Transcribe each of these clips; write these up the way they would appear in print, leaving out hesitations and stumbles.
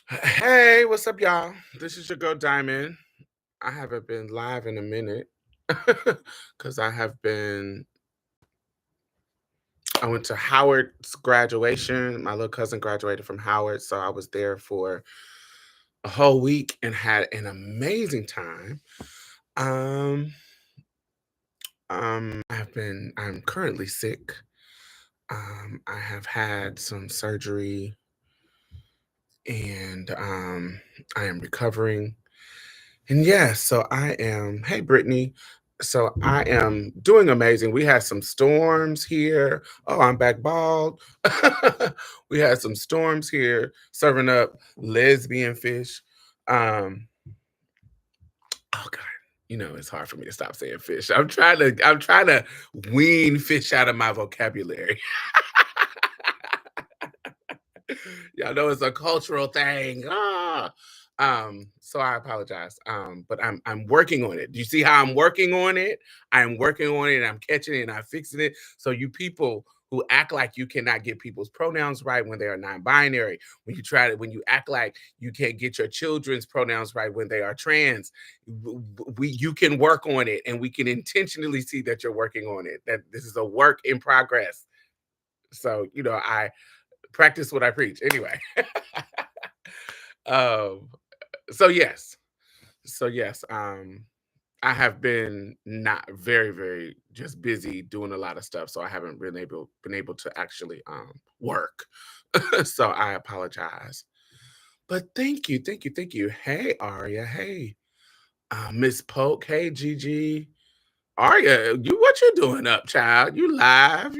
Hey, what's up, y'all? This is your girl Diamond. I haven't been live in a minute because I went to Howard's graduation. My little cousin graduated from Howard, so I was there for a whole week and had an amazing time. Um, I'm currently sick. I have had some surgery and I am recovering. And yeah, so I am, hey Brittany. So I am doing amazing. We had some storms here. Oh, I'm back bald. We had some storms here serving up lesbian fish. Um, oh God, it's hard for me to stop saying fish. I'm trying to wean fish out of my vocabulary. Y'all know it's a cultural thing. So I apologize. But I'm working on it. Do you see how I'm working on it? I'm working on it and I'm catching it and I'm fixing it. So you people who act like you cannot get people's pronouns right when they are non-binary, when you act like you can't get your children's pronouns right when they are trans, you can work on it and we can intentionally see that you're working on it. That this is a work in progress. So, I practice what I preach. Anyway. um, so yes. I have been not very, very just busy doing a lot of stuff. So I haven't been able to actually work. So I apologize. But thank you, thank you, thank you. Hey Aria. Hey. Miss Poke. Hey Gigi. Aria, what you doing up, child? You live?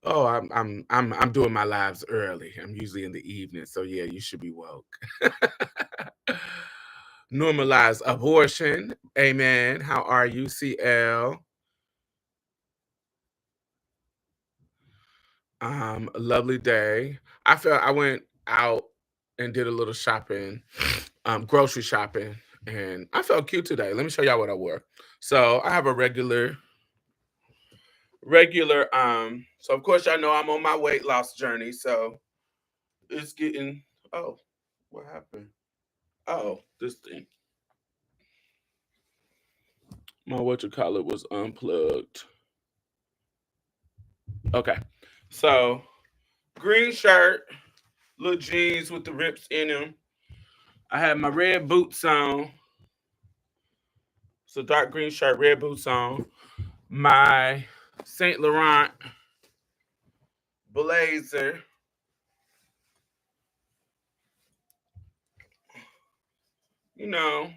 Oh, I'm doing my lives early. I'm usually in the evening, so yeah, you should be woke. Normalize abortion. Amen. How are you, CL? A lovely day. I went out and did a little shopping, grocery shopping, and I felt cute today. Let me show y'all what I wore. So I have a regular. So of course y'all know I'm on my weight loss journey. So it's getting. Oh, what happened? Oh, this thing. My what you call it was unplugged. Okay. So green shirt, little jeans with the rips in them. I had my red boots on. So dark green shirt, red boots on. My Saint Laurent blazer. You know,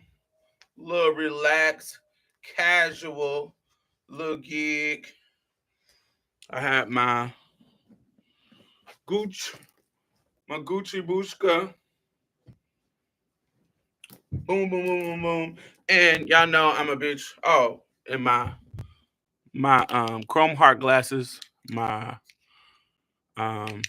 little relaxed, casual, little gig. I had Gucci, my Gucci Bushka. Boom, boom, boom, boom, boom. And y'all know I'm a bitch. Oh, and my chrome heart glasses, my um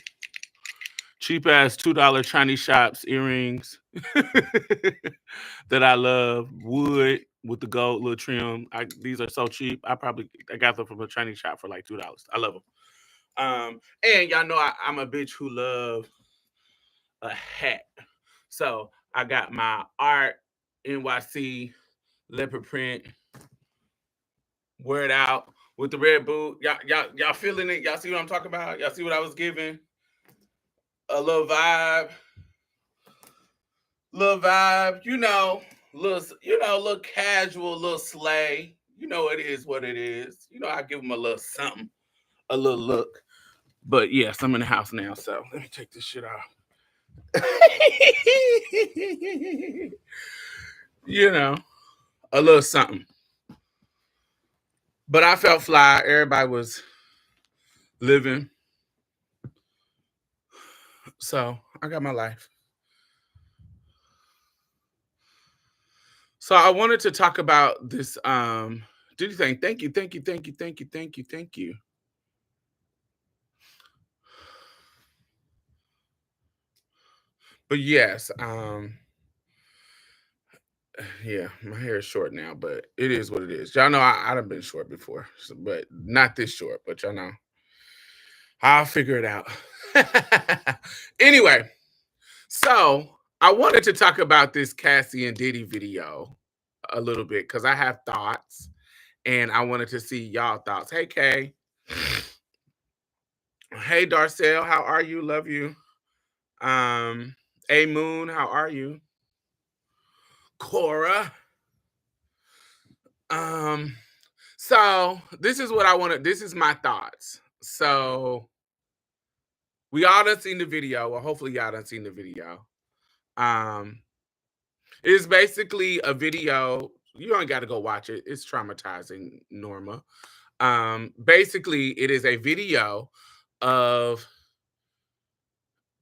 cheap ass $2 Chinese shops earrings that I love, wood with the gold little trim. These are so cheap. I got them from a Chinese shop for like $2. I love them. And y'all know I'm a bitch who love a hat. So I got my art NYC leopard print, wear it out with the red boot. Y'all feeling it? Y'all see what I'm talking about? Y'all see what I was giving? A little vibe, little casual, little slay. You know it is what it is. I give them a little something, a little look. But yes, I'm in the house now, so let me take this shit off. you know, a little something. But I felt fly. Everybody was living. So I got my life. So I wanted to talk about this. Do you think? Thank you, thank you, thank you, thank you, thank you, thank you. But yes, yeah, my hair is short now, but it is what it is. Y'all know I've been short before, but not this short. But y'all know, I'll figure it out. Anyway, so I wanted to talk about this Cassie and Diddy video a little bit because I have thoughts and I wanted to see y'all thoughts. Hey, Kay. Hey, Darcel. How are you? Love you. A Moon. How are you? Cora. Um, so this is what I want to, this is my thoughts. So we all done seen the video. Well, hopefully y'all done seen the video. Um, it's basically a video. You don't got to go watch it. It's traumatizing, Norma. Basically, it is a video of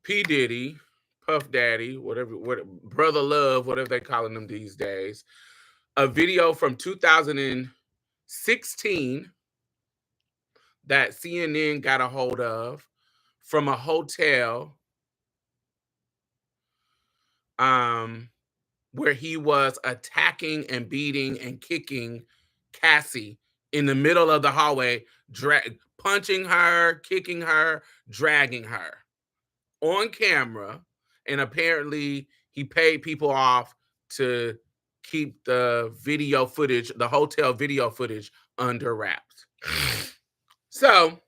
P. Diddy, Puff Daddy, whatever, Brother Love, whatever they calling them these days. A video from 2016 that CNN got a hold of from a hotel where he was attacking and beating and kicking Cassie in the middle of the hallway, punching her, kicking her, dragging her on camera. And apparently he paid people off to keep the video footage, the hotel video footage, under wraps. So,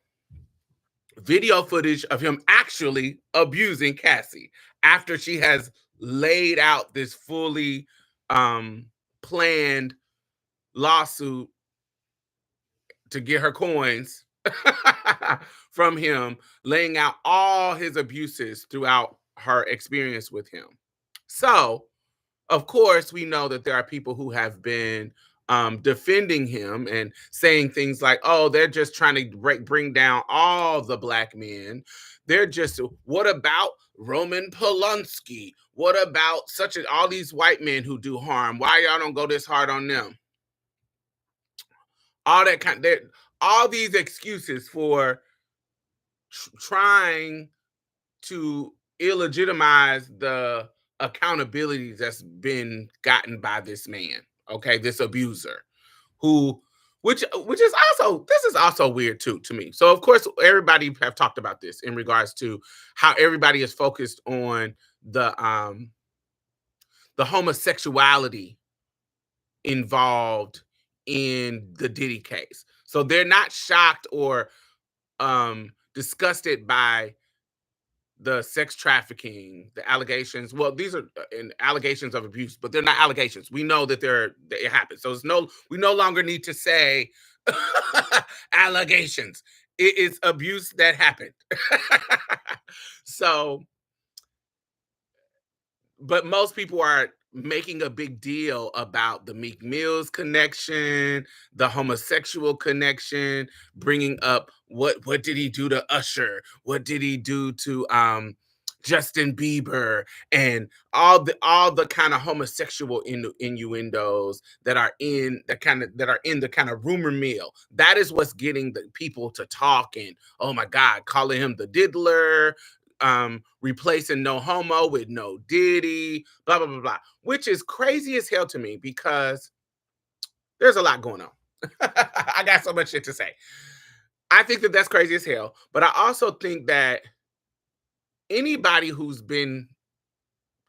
video footage of him actually abusing Cassie after she has laid out this fully planned lawsuit to get her coins from him, laying out all his abuses throughout her experience with him. So, of course, we know that there are people who have been defending him and saying things like, oh, they're just trying to bring down all the black men. They're just, what about Roman Polanski? What about all these white men who do harm? Why y'all don't go this hard on them? All these excuses for trying to illegitimize the accountability that's been gotten by this man, okay, this abuser, which is also, this is also weird too to me. So of course everybody have talked about this in regards to how everybody is focused on the homosexuality involved in the Diddy case. So they're not shocked or disgusted by the sex trafficking, the allegations. Well, these are allegations of abuse, but they're not allegations. We know that it happens. So we no longer need to say allegations. It is abuse that happened. So, but most people are making a big deal about the Meek Mill's connection, the homosexual connection, bringing up what did he do to Usher? What did he do to Justin Bieber, and all the kind of homosexual innuendos that are in the kind of rumor mill. That is what's getting the people to talk, and oh my God, calling him the diddler, replacing no homo with no Diddy, blah blah blah blah, which is crazy as hell to me because there's a lot going on. I got so much shit to say. I think that that's crazy as hell, but I also think that anybody who's been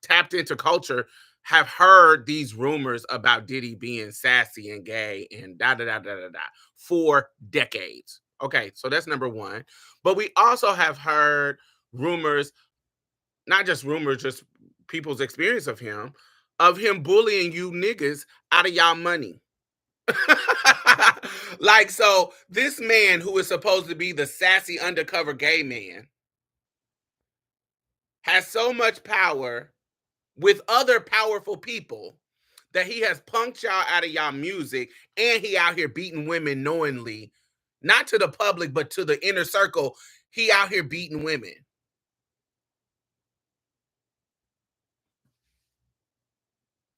tapped into culture have heard these rumors about Diddy being sassy and gay and da da da da da da for decades. Okay, so that's number one. But we also have heard rumors, not just rumors, just people's experience of him bullying you niggas out of y'all money. Like, so this man who is supposed to be the sassy undercover gay man has so much power with other powerful people that he has punked y'all out of y'all music, and he out here beating women knowingly, not to the public, but to the inner circle. He out here beating women.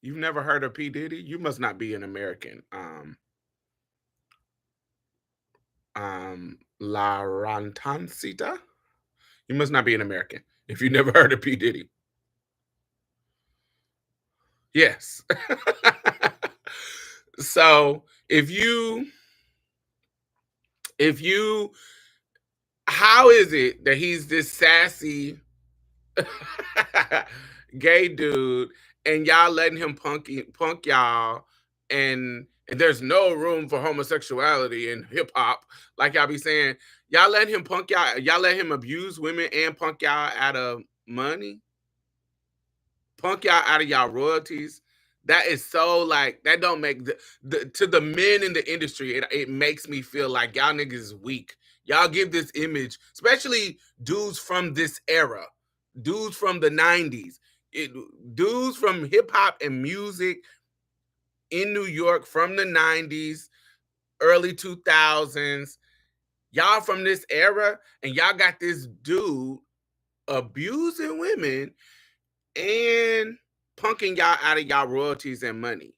You've never heard of P. Diddy? You must not be an American. La Rantancita? You must not be an American if you never heard of P. Diddy. Yes. So if you How is it that he's this sassy gay dude, and y'all letting him punk y'all, and there's no room for homosexuality in hip hop, like y'all be saying. Y'all letting him punk y'all let him abuse women and punk y'all out of money, punk y'all out of y'all royalties. That is so like that don't make to the men in the industry. It makes me feel like y'all niggas is weak. Y'all give this image, especially dudes from this era, dudes from the '90s, dudes from hip hop and music in New York from the '90s, early 2000s. Y'all from this era, and y'all got this dude abusing women and punking y'all out of y'all royalties and money.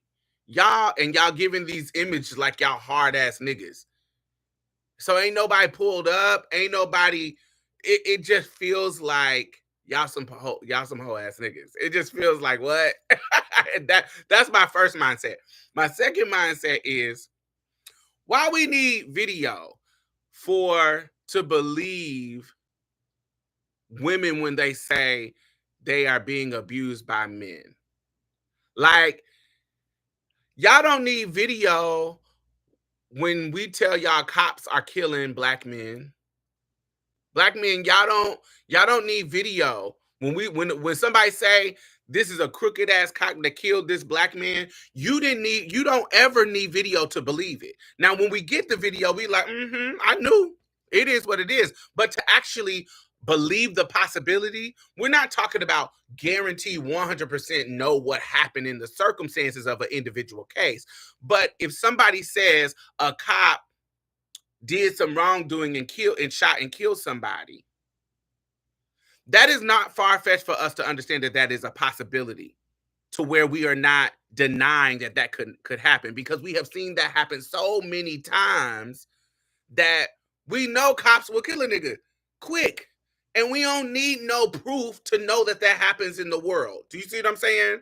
Y'all giving these images like y'all hard ass niggas. So ain't nobody pulled up, ain't nobody. It just feels like y'all some whole ass niggas. It just feels like what? That's my first mindset. My second mindset is why we need video to believe women when they say they are being abused by men. Like, y'all don't need video when we tell y'all cops are killing black men. Black men, y'all don't need video. When somebody say this is a crooked ass cop that killed this black man, you don't ever need video to believe it. Now, when we get the video, we like, I knew. It is what it is. But to actually believe the possibility, we're not talking about guarantee 100% know what happened in the circumstances of an individual case. But if somebody says a cop did some wrongdoing and shot and killed somebody, that is not far-fetched for us to understand that is a possibility, to where we are not denying that could happen, because we have seen that happen so many times that we know cops will kill a nigga quick, and we don't need no proof to know that happens in the world. Do you see what I'm saying?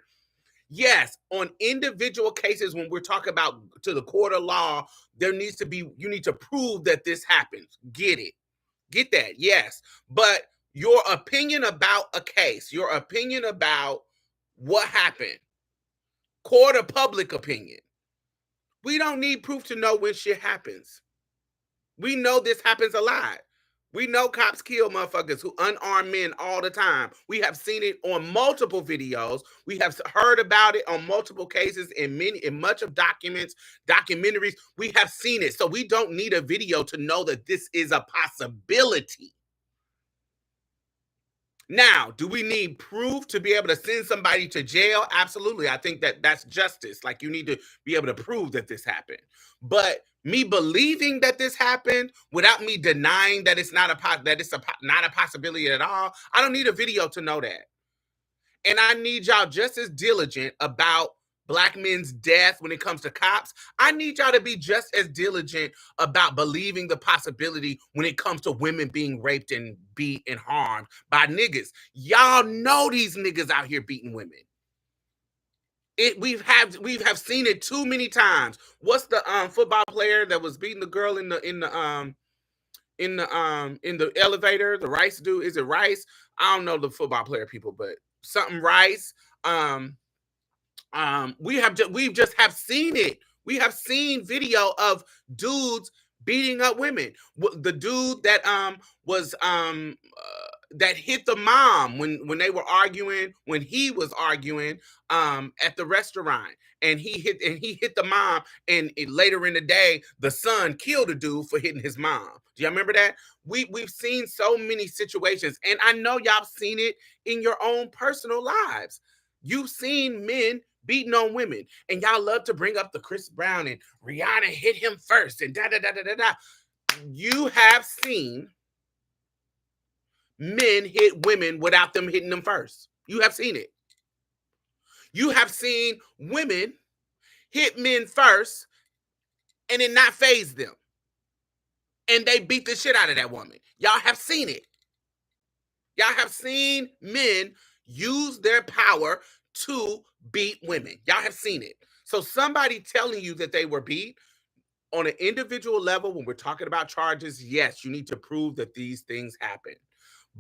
Yes, on individual cases, when we're talking about to the court of law, you need to prove that this happens. Get that, yes. But your opinion about a case, your opinion about what happened, court of public opinion, we don't need proof to know when shit happens. We know this happens a lot. We know cops kill motherfuckers who unarmed men all the time. We have seen it on multiple videos. We have heard about it on multiple cases in much of documentaries. We have seen it. So we don't need a video to know that this is a possibility. Now, do we need proof to be able to send somebody to jail? Absolutely. I think that's justice. Like, you need to be able to prove that this happened. But me believing that this happened without me denying that it's not a possibility at all, I don't need a video to know that. And I need y'all just as diligent about black men's death when it comes to cops. I need y'all to be just as diligent about believing the possibility when it comes to women being raped and beat and harmed by niggas. Y'all know these niggas out here beating women. We have seen it too many times. What's the football player that was beating the girl in the elevator? The Rice dude, is it Rice? I don't know the football player people, but something Rice. We've just have seen it. We have seen video of dudes beating up women. The dude that was that hit the mom when they were arguing, when he was arguing at the restaurant, and he hit the mom, and later in the day the son killed a dude for hitting his mom. Do y'all remember that? We've seen so many situations, and I know y'all seen it in your own personal lives. You've seen men beating on women, and y'all love to bring up the Chris Brown and Rihanna hit him first and da da da da da da. You have seen men hit women without them hitting them first. You have seen it. You have seen women hit men first and it not faze them, and they beat the shit out of that woman. Y'all have seen it. Y'all have seen men use their power to beat women. Y'all have seen it. So somebody telling you that they were beat, On an individual level, when we're talking about charges, yes, you need to prove that these things happen.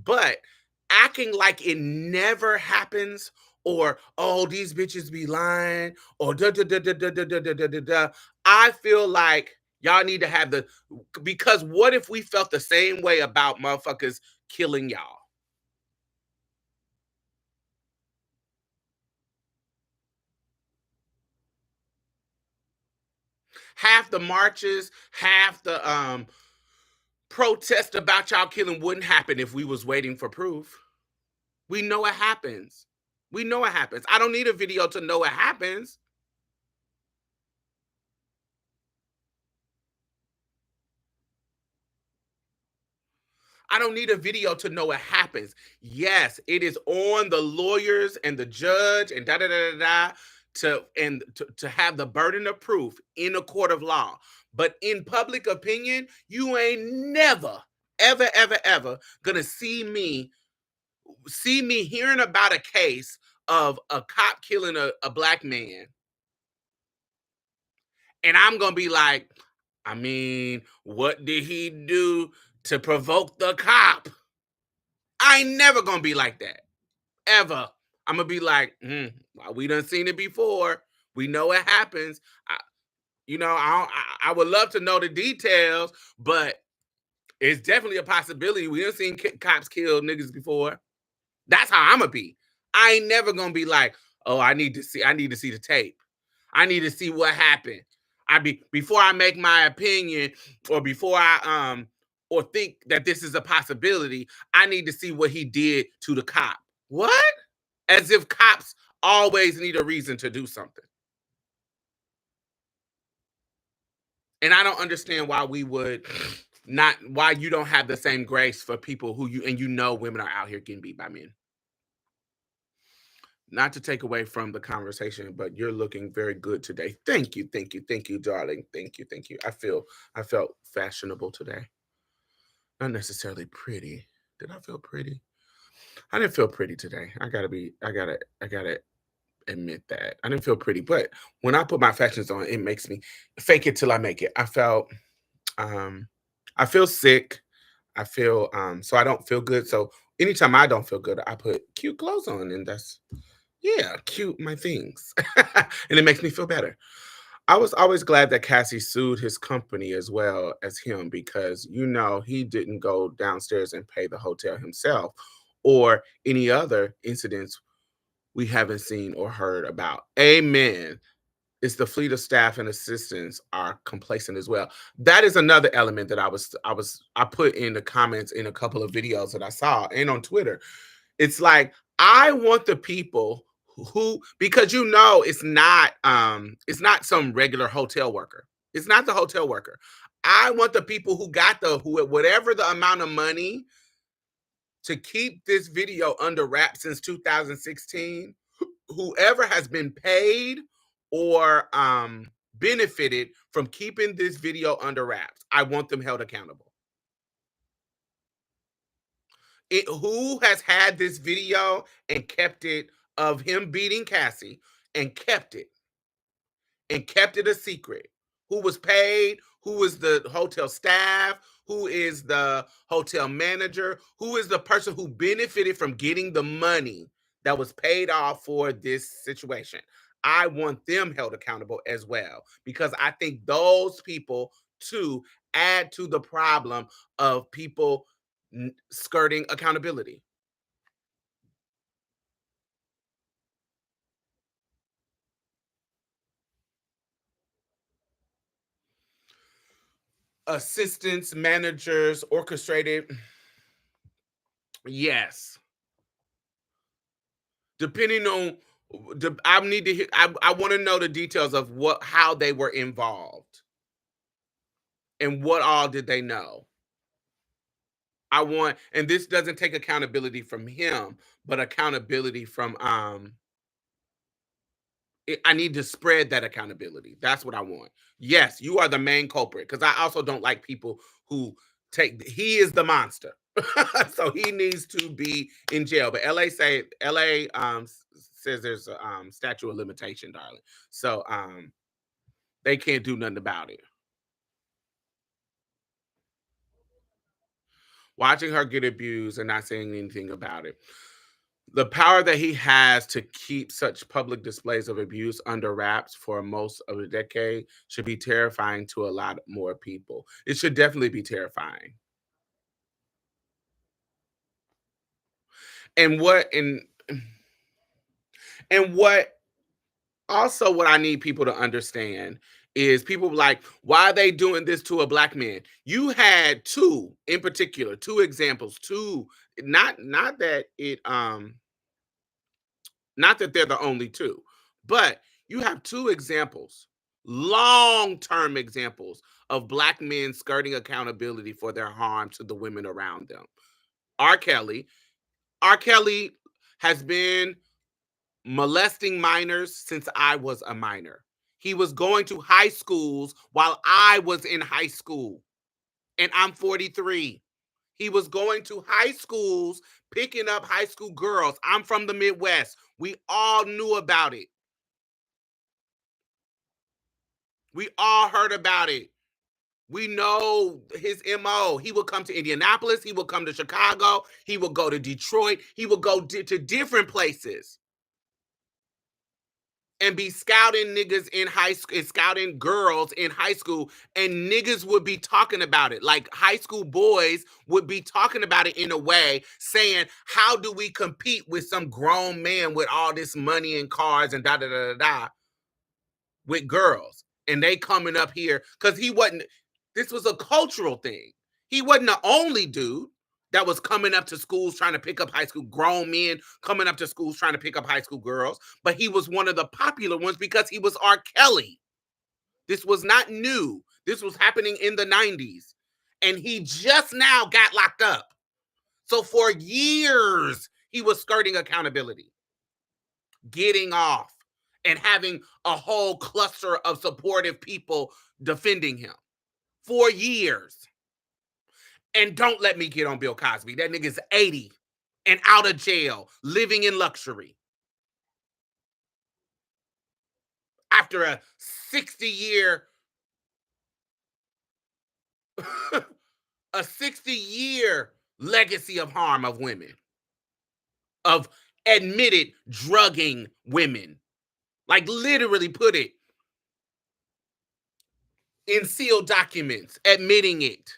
But acting like it never happens, or oh, these bitches be lying, or da da da da da da da da da da da. I feel like y'all need to have the, because what if we felt the same way about motherfuckers killing y'all? Half the marches, half the protest about y'all killing wouldn't happen if we was waiting for proof. We know it happens. We know it happens. I don't need a video to know it happens. I don't need a video to know it happens. Yes, it is on the lawyers and the judge and da da da da da to have the burden of proof in a court of law. But in public opinion, you ain't never, ever, ever, ever gonna see me hearing about a case of a cop killing a black man, and I'm gonna be like, I mean, what did he do to provoke the cop? I ain't never gonna be like that. Ever. I'm gonna be like, well, we done seen it before. We know it happens. I would love to know the details, but it's definitely a possibility. We done seen cops kill niggas before. That's how I'm gonna be. I ain't never gonna be like, oh, I need to see the tape. I need to see what happened. Before I make my opinion, or before or think that this is a possibility, I need to see what he did to the cop. What? As if cops always need a reason to do something. And I don't understand why we would not, why you don't have the same grace for people who women are out here getting beat by men. Not to take away from the conversation, but you're looking very good today. Thank you, darling. Thank you. I felt fashionable today. Not necessarily pretty. Did I feel pretty? I didn't feel pretty today. I gotta admit that. I didn't feel pretty, but when I put my fashions on, it makes me fake it till I make it. Um I feel sick. I feel so I don't feel good. So anytime I don't feel good, I put cute clothes on, and that's, yeah, cute my things. And it makes me feel better. I was always glad that Cassie sued his company as well as him, because he didn't go downstairs and pay the hotel himself, or any other incidents we haven't seen or heard about. Amen. It's the fleet of staff and assistants are complacent as well. That is another element that I put in the comments in a couple of videos that I saw and on Twitter. It's like, I want the people who, because it's not some regular hotel worker. It's not the hotel worker. I want the people who got whatever the amount of money to keep this video under wraps since 2016. Whoever has been paid or benefited from keeping this video under wraps, I want them held accountable. Who has had this video and kept it, of him beating Cassie, and kept it a secret? Who was paid? Who is the hotel staff? Who is the hotel manager? Who is the person who benefited from getting the money that was paid off for this situation? I want them held accountable as well, because I think those people too add to the problem of people skirting accountability. Assistants, managers, orchestrated. Yes. Depending on I need to hear, I want to know the details of how they were involved and what all did they know. And this doesn't take accountability from him, but accountability from I need to spread that accountability. That's what I want. Yes, you are the main culprit, because I also don't like people who he is the monster. So he needs to be in jail. But LA says there's a statute of limitation, darling. So they can't do nothing about it. watching her get abused and not saying anything about it. The power that he has to keep such public displays of abuse under wraps for most of a decade should be terrifying to a lot more people. It should definitely be terrifying. And what also what I need people to understand is people like, why are they doing this to a black man? You had two in particular, two examples, two, not that it not that they're the only two, but you have two examples, long-term examples of black men skirting accountability for their harm to the women around them. R. Kelly. R. Kelly has been molesting minors since I was a minor. He was going to high schools while I was in high school, and I'm 43. He was going to high schools, picking up high school girls. I'm from the Midwest. We all knew about it. We all heard about it. We know his MO. He would come to Indianapolis. He would come to Chicago. He would go to Detroit. He would go to different places and be scouting niggas in high school and scouting girls in high school, and niggas would be talking about it. Like high school boys would be talking about it in a way saying, how do we compete with some grown man with all this money and cars and da da da da da with girls? And they coming up here because he wasn't, this was a cultural thing. He wasn't the only dude that was coming up to schools trying to pick up high school grown men coming up to schools trying to pick up high school girls, but he was one of the popular ones because he was R. Kelly. This was not new. This was happening in the 90s. And he just now got locked up. So for years, he was skirting accountability, getting off, and having a whole cluster of supportive people defending him for years. And don't let me get on Bill Cosby. That nigga's 80 and out of jail, living in luxury. After a 60-year a 60-year legacy of harm of women, of admitted drugging women. Like literally put it in sealed documents, admitting it.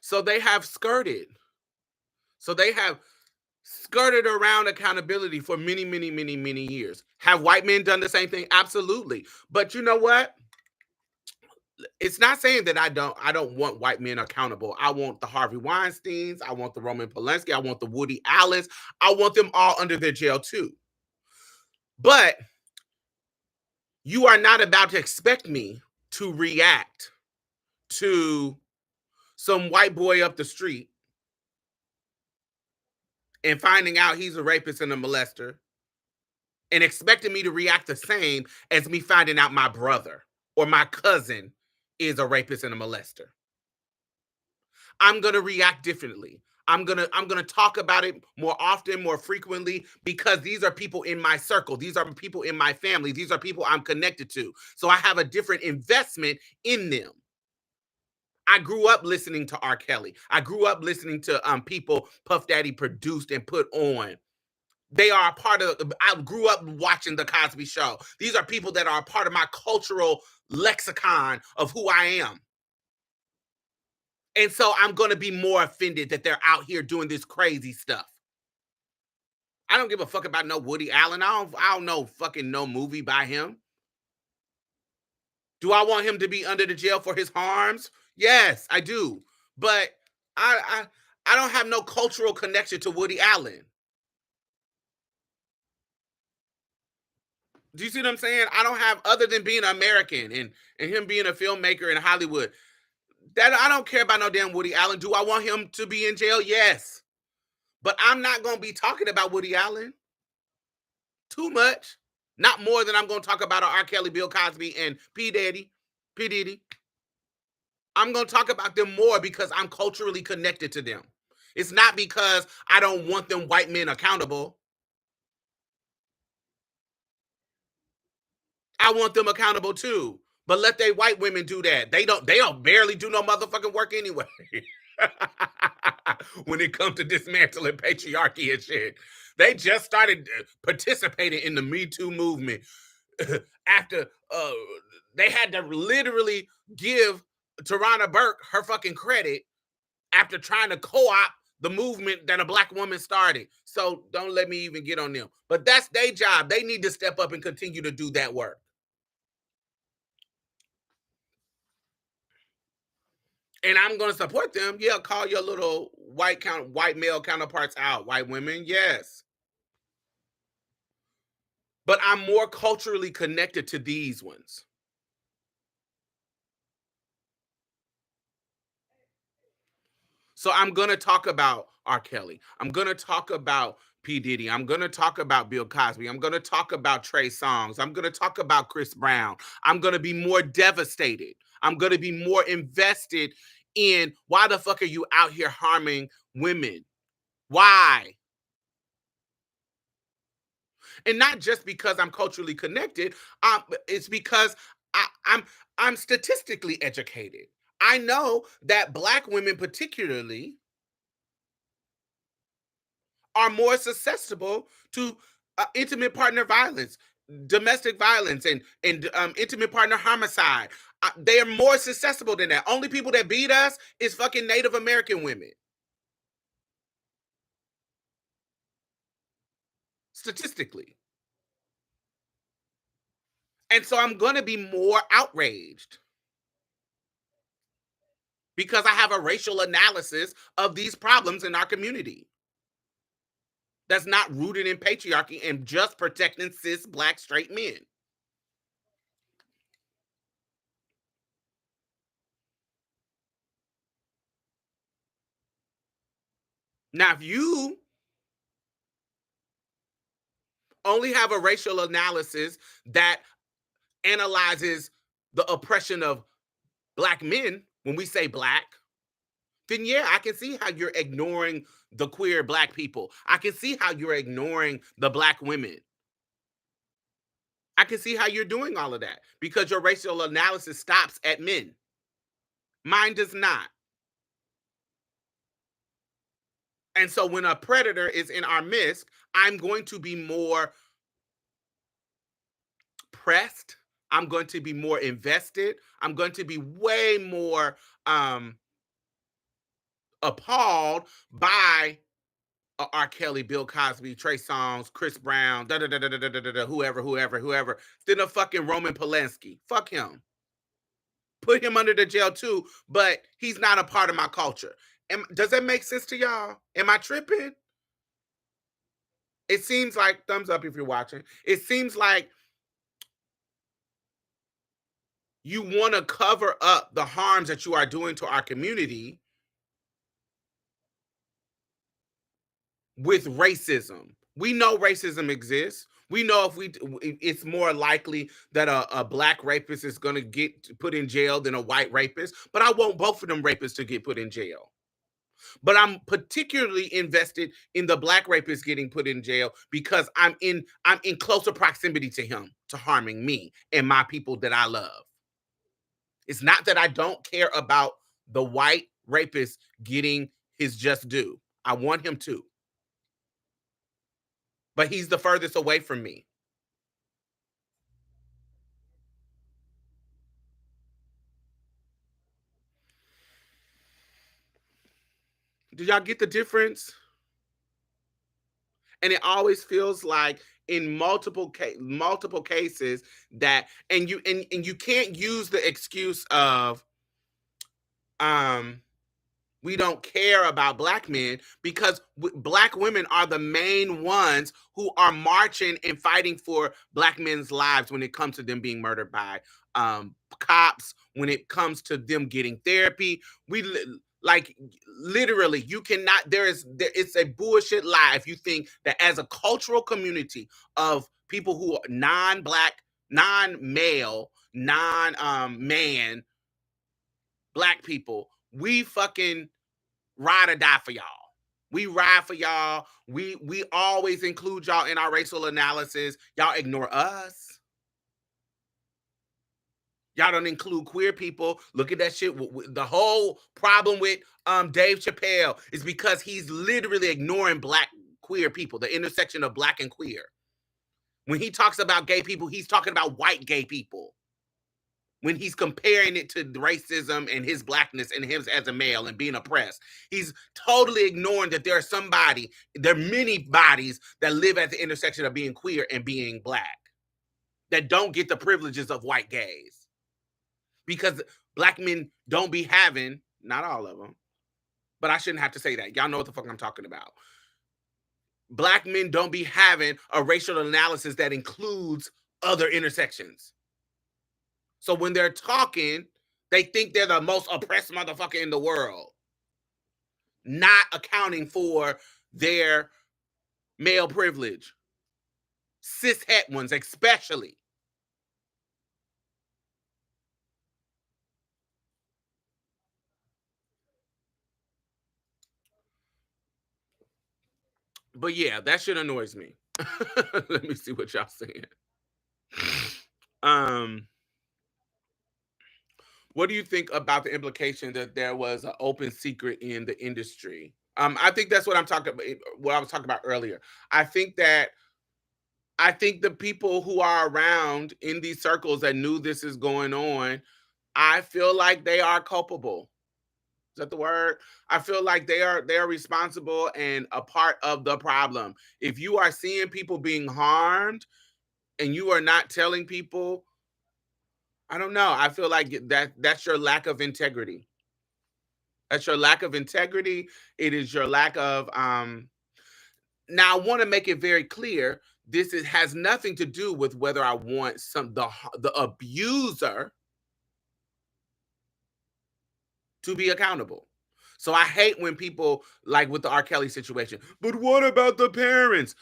So they have skirted. So they have skirted around accountability for many, many, many, many years. Have white men done the same thing? Absolutely. But you know what? It's not saying that I don't want white men accountable. I want the Harvey Weinsteins, I want the Roman Polanski, I want the Woody Allens. I want them all under their jail too. But you are not about to expect me to react to some white boy up the street and finding out he's a rapist and a molester and expecting me to react the same as me finding out my brother or my cousin is a rapist and a molester. I'm going to react differently. I'm going to talk about it more often, more frequently, because these are people in my circle. These are people in my family. These are people I'm connected to. So I have a different investment in them. I grew up listening to R. Kelly. I grew up listening to people Puff Daddy produced and put on. They are a part of, I grew up watching The Cosby Show. These are people that are a part of my cultural lexicon of who I am. And so I'm going to be more offended that they're out here doing this crazy stuff. I don't give a fuck about no Woody Allen. I don't know fucking no movie by him. Do I want him to be under the jail for his harms? Yes, I do. But I don't have no cultural connection to Woody Allen. Do you see what I'm saying? I don't have, other than being American and him being a filmmaker in Hollywood. That I don't care about no damn Woody Allen. Do I want him to be in jail? Yes. But I'm not going to be talking about Woody Allen too much. Not more than I'm going to talk about R. Kelly, Bill Cosby, and P. Diddy. I'm going to talk about them more because I'm culturally connected to them. It's not because I don't want them white men accountable. I want them accountable too. But let they white women do that. They don't barely do no motherfucking work anyway. When it comes to dismantling patriarchy and shit. They just started participating in the Me Too movement after they had to literally give Tarana Burke her fucking credit after trying to co-opt the movement that a black woman started. So don't let me even get on them. But that's their job. They need to step up and continue to do that work. And I'm going to support them. Yeah, call your little white male counterparts out. White women, yes. But I'm more culturally connected to these ones. So I'm going to talk about R. Kelly. I'm going to talk about P. Diddy. I'm going to talk about Bill Cosby. I'm going to talk about Trey Songz. I'm going to talk about Chris Brown. I'm going to be more devastated. I'm going to be more invested in why the fuck are you out here harming women? Why? And not just because I'm culturally connected. It's because I, I'm I'm statistically educated. I know that black women, particularly, are more susceptible to intimate partner violence, domestic violence, and intimate partner homicide. They are more susceptible than that. Only people that beat us is fucking Native American women, statistically. And so I'm going to be more outraged because I have a racial analysis of these problems in our community that's not rooted in patriarchy and just protecting cis black straight men. Now, if you only have a racial analysis that analyzes the oppression of black men, when we say black, then yeah, I can see how you're ignoring the queer black people. I can see how you're ignoring the black women. I can see how you're doing all of that because your racial analysis stops at men. Mine does not. And so when a predator is in our midst, I'm going to be more pressed. I'm going to be more invested. I'm going to be way more appalled by R. Kelly, Bill Cosby, Trey Songz, Chris Brown, whoever, than a fucking Roman Polanski. Fuck him. Put him under the jail too, but he's not a part of my culture. Does that make sense to y'all? Am I tripping? It seems like, thumbs up if you're watching. It seems like you want to cover up the harms that you are doing to our community with racism. We know racism exists. We know it's more likely that a black rapist is going to get put in jail than a white rapist. But I want both of them rapists to get put in jail. But I'm particularly invested in the black rapist getting put in jail because I'm in closer proximity to him, to harming me and my people that I love. It's not that I don't care about the white rapist getting his just due. I want him to. But he's the furthest away from me. Do y'all get the difference? And it always feels like in multiple cases that and you can't use the excuse of um we don't care about black men because black women are the main ones who are marching and fighting for black men's lives when it comes to them being murdered by cops, when it comes to them getting therapy. Like literally you cannot it's a bullshit lie if you think that as a cultural community of people who are non-black, non-male, non-man black people, we fucking ride or die for y'all. We ride for y'all. We always include y'all in our racial analysis. Y'all ignore us. Y'all don't include queer people. Look at that shit. The whole problem with Dave Chappelle is because he's literally ignoring black queer people, the intersection of black and queer. When he talks about gay people, he's talking about white gay people. When he's comparing it to racism and his blackness and him as a male and being oppressed, he's totally ignoring that there are many bodies that live at the intersection of being queer and being black that don't get the privileges of white gays. Because black men don't be having, not all of them, but I shouldn't have to say that. Y'all know what the fuck I'm talking about. Black men don't be having a racial analysis that includes other intersections. So when they're talking, they think they're the most oppressed motherfucker in the world, not accounting for their male privilege. Cishet ones especially. But yeah, that shit annoys me. Let me see what y'all saying. What do you think about the implication that there was an open secret in the industry? I think that's what I'm talking about. What I was talking about earlier. I think the people who are around in these circles that knew this is going on, I feel like they are culpable. Is that the word? I feel like they are responsible and a part of the problem. If you are seeing people being harmed and you are not telling people, I don't know. I feel like that's your lack of integrity. That's your lack of integrity. It is your lack of now I want to make it very clear has nothing to do with whether I want the abuser to be accountable. So I hate when people, like with the R. Kelly situation, but what about the parents?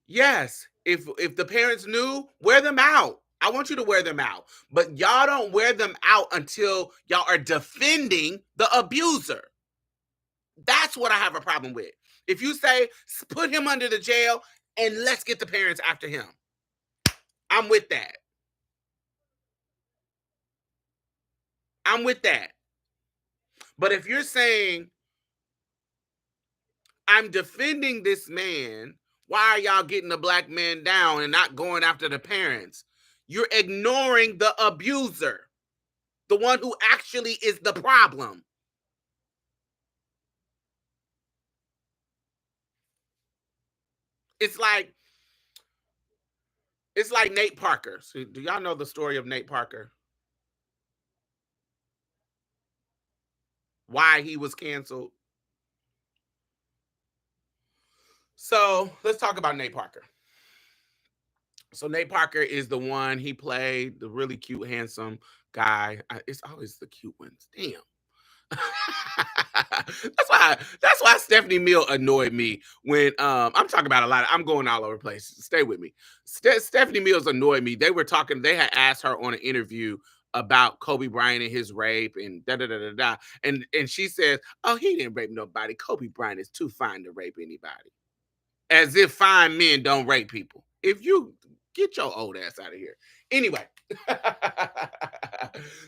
Yes, if the parents knew, wear them out. I want you to wear them out. But y'all don't wear them out until y'all are defending the abuser. That's what I have a problem with. If you say, put him under the jail and let's get the parents after him, I'm with that. I'm with that. But if you're saying, I'm defending this man, why are y'all getting the black man down and not going after the parents? You're ignoring the abuser, the one who actually is the problem. It's like Nate Parker. So do y'all know the story of Nate Parker? Why he was canceled? So let's talk about Nate Parker. So Nate Parker is the one, he played the really cute, handsome guy. It's always the cute ones. Damn. that's why Stephanie Mills annoyed me when I'm talking about a lot. I'm going all over the place. Stay with me. Stephanie Mills annoyed me. They had asked her on an interview about Kobe Bryant and his rape and da da da da da. And she says, "Oh, he didn't rape nobody. Kobe Bryant is too fine to rape anybody." As if fine men don't rape people. If you get your old ass out of here. Anyway.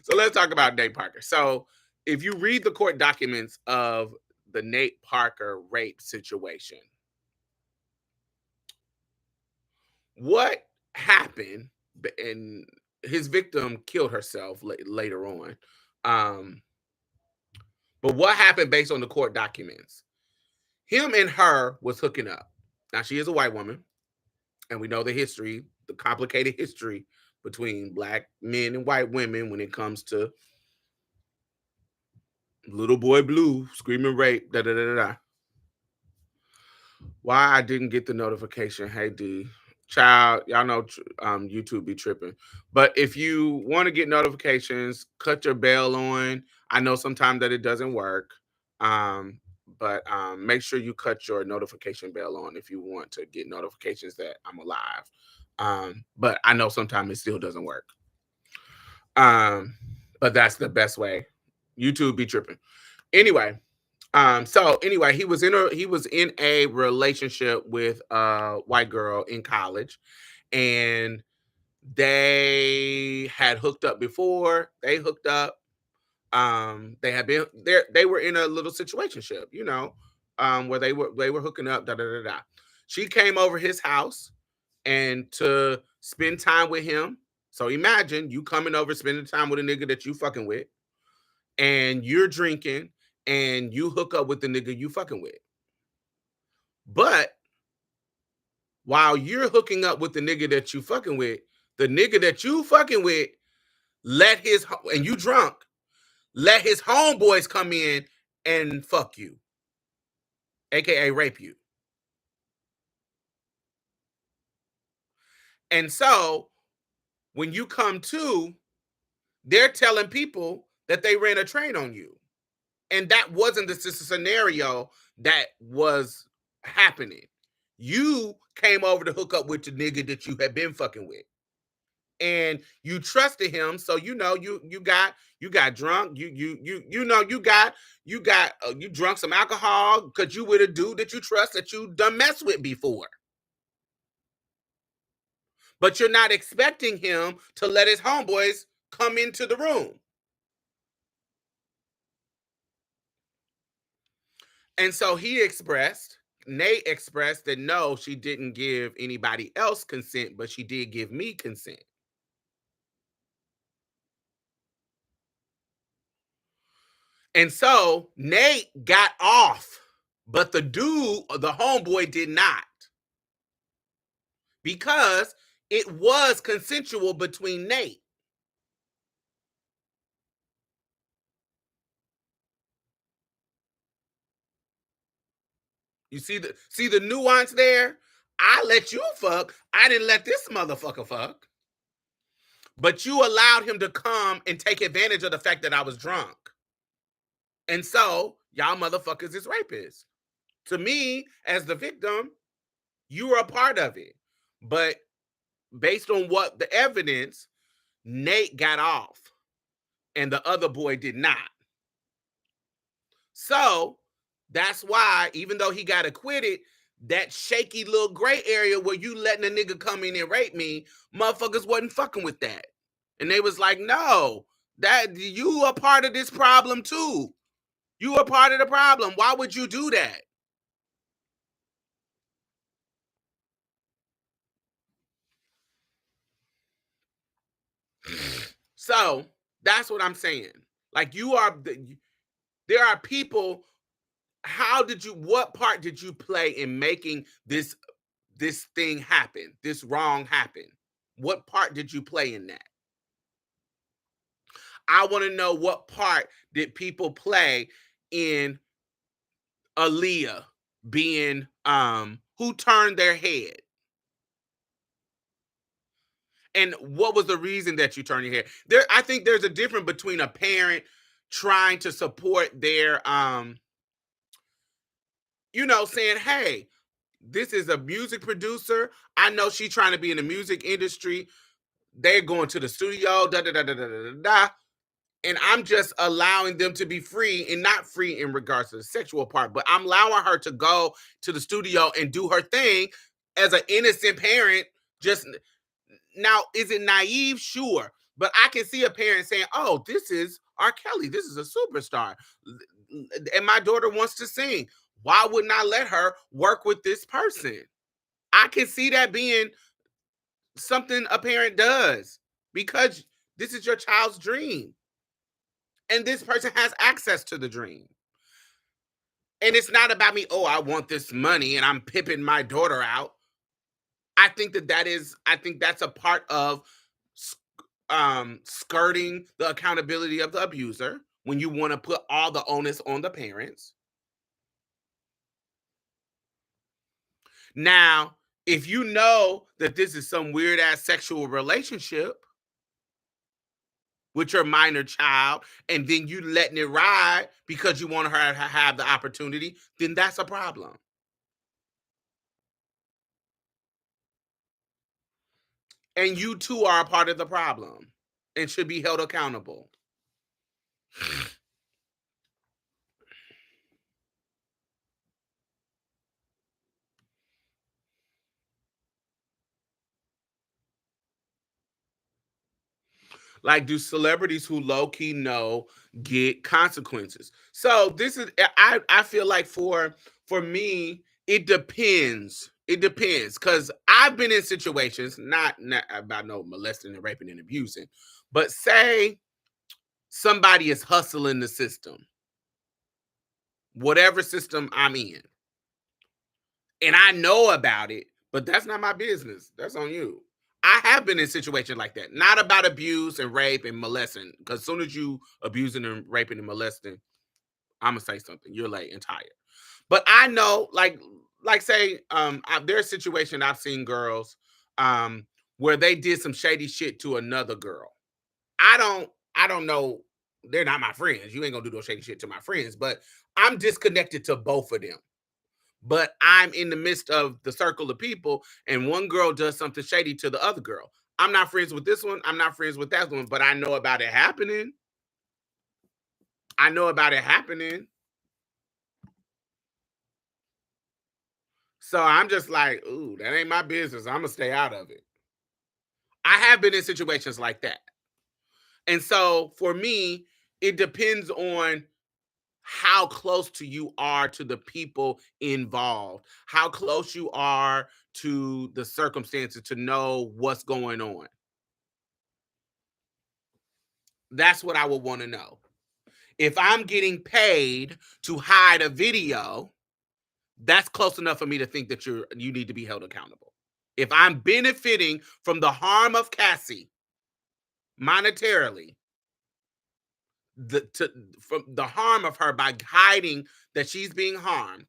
So let's talk about Nate Parker. So if you read the court documents of the Nate Parker rape situation, what happened, and his victim killed herself later on. But what happened based on the court documents? Him and her was hooking up. Now, she is a white woman, and we know the complicated history between black men and white women when it comes to little boy blue screaming rape, da da da da. Why I didn't get the notification? Hey D, child, y'all know YouTube be tripping. But if you want to get notifications, cut your bell on. I know sometimes that it doesn't work, but make sure you cut your notification bell on if you want to get notifications that I'm alive. But I know sometimes it still doesn't work. But that's the best way. YouTube be tripping. Anyway, so anyway, he was in a relationship with a white girl in college, and They had hooked up before. They hooked up. They had been there. They were in a little situationship, where they were hooking up. Da da da da. She came over his house and to spend time with him. So imagine you coming over, spending time with a nigga that you fucking with, and you're drinking, and you hook up with the nigga you fucking with. But while you're hooking up with the nigga that you fucking with, the nigga that you fucking with and you drunk, let his homeboys come in and fuck you, aka rape you. And so when you come to, they're telling people that they ran a train on you. And that wasn't the scenario that was happening. You came over to hook up with the nigga that you had been fucking with. And you trusted him, so you got drunk. You drunk some alcohol because you with a dude that you trust that you done messed with before. But you're not expecting him to let his homeboys come into the room. And so Nate expressed that no, she didn't give anybody else consent, but she did give me consent. And so Nate got off, but the homeboy did not. Because it was consensual between Nate. You see the nuance there? I let you fuck. I didn't let this motherfucker fuck. But you allowed him to come and take advantage of the fact that I was drunk. And so, y'all motherfuckers is rapists. To me, as the victim, you were a part of it. But based on what the evidence, Nate got off and the other boy did not. So that's why, even though he got acquitted, that shaky little gray area where you letting a nigga come in and rape me, motherfuckers wasn't fucking with that. And they was like, no, that you are part of this problem too. You are part of the problem. Why would you do that? So that's what I'm saying. Like there are people. What part did you play in making this thing happen, this wrong happen? What part did you play in that? I want to know what part did people play in Aaliyah being who turned their head? And what was the reason that you turned your head? I think there's a difference between a parent trying to support their saying, hey, this is a music producer. I know she's trying to be in the music industry. They're going to the studio, da da da da da da da. And I'm just allowing them to be free, and not free in regards to the sexual part, but I'm allowing her to go to the studio and do her thing as an innocent parent. Just now, is it naive? Sure. But I can see a parent saying, oh, this is R. Kelly. This is a superstar. And my daughter wants to sing. Why wouldn't I let her work with this person? I can see that being something a parent does because this is your child's dream. And this person has access to the dream. And it's not about me, oh, I want this money and I'm pimping my daughter out. I think that's a part of skirting the accountability of the abuser when you want to put all the onus on the parents. Now, if you know that this is some weird ass sexual relationship with your minor child, and then you letting it ride because you want her to have the opportunity, then that's a problem. And you too are a part of the problem and should be held accountable. Like, do celebrities who low key know get consequences? So this is I feel like for me, it depends. It depends because I've been in situations, not about no molesting and raping and abusing, but say somebody is hustling the system, whatever system I'm in, and I know about it, but that's not my business. That's on you. I have been in situations like that, not about abuse and rape and molesting. Because as soon as you abusing and raping and molesting, I'm gonna say something. You're late and tired. But I know, like say, there's a situation I've seen girls, where they did some shady shit to another girl. I don't know. They're not my friends. You ain't gonna do no shady shit to my friends, but I'm disconnected to both of them. But I'm in the midst of the circle of people, and one girl does something shady to the other girl. I'm not friends with this one. I'm not friends with that one, but I know about it happening. I know about it happening. So I'm just like, ooh, that ain't my business. I'm gonna stay out of it. I have been in situations like that. And so for me, it depends on how close to you are to the people involved, how close you are to the circumstances to know what's going on. That's what I would want to know. If I'm getting paid to hide a video, that's close enough for me to think that you need to be held accountable. If I'm benefiting from the harm of Cassie monetarily, the to from the harm of her by hiding that she's being harmed,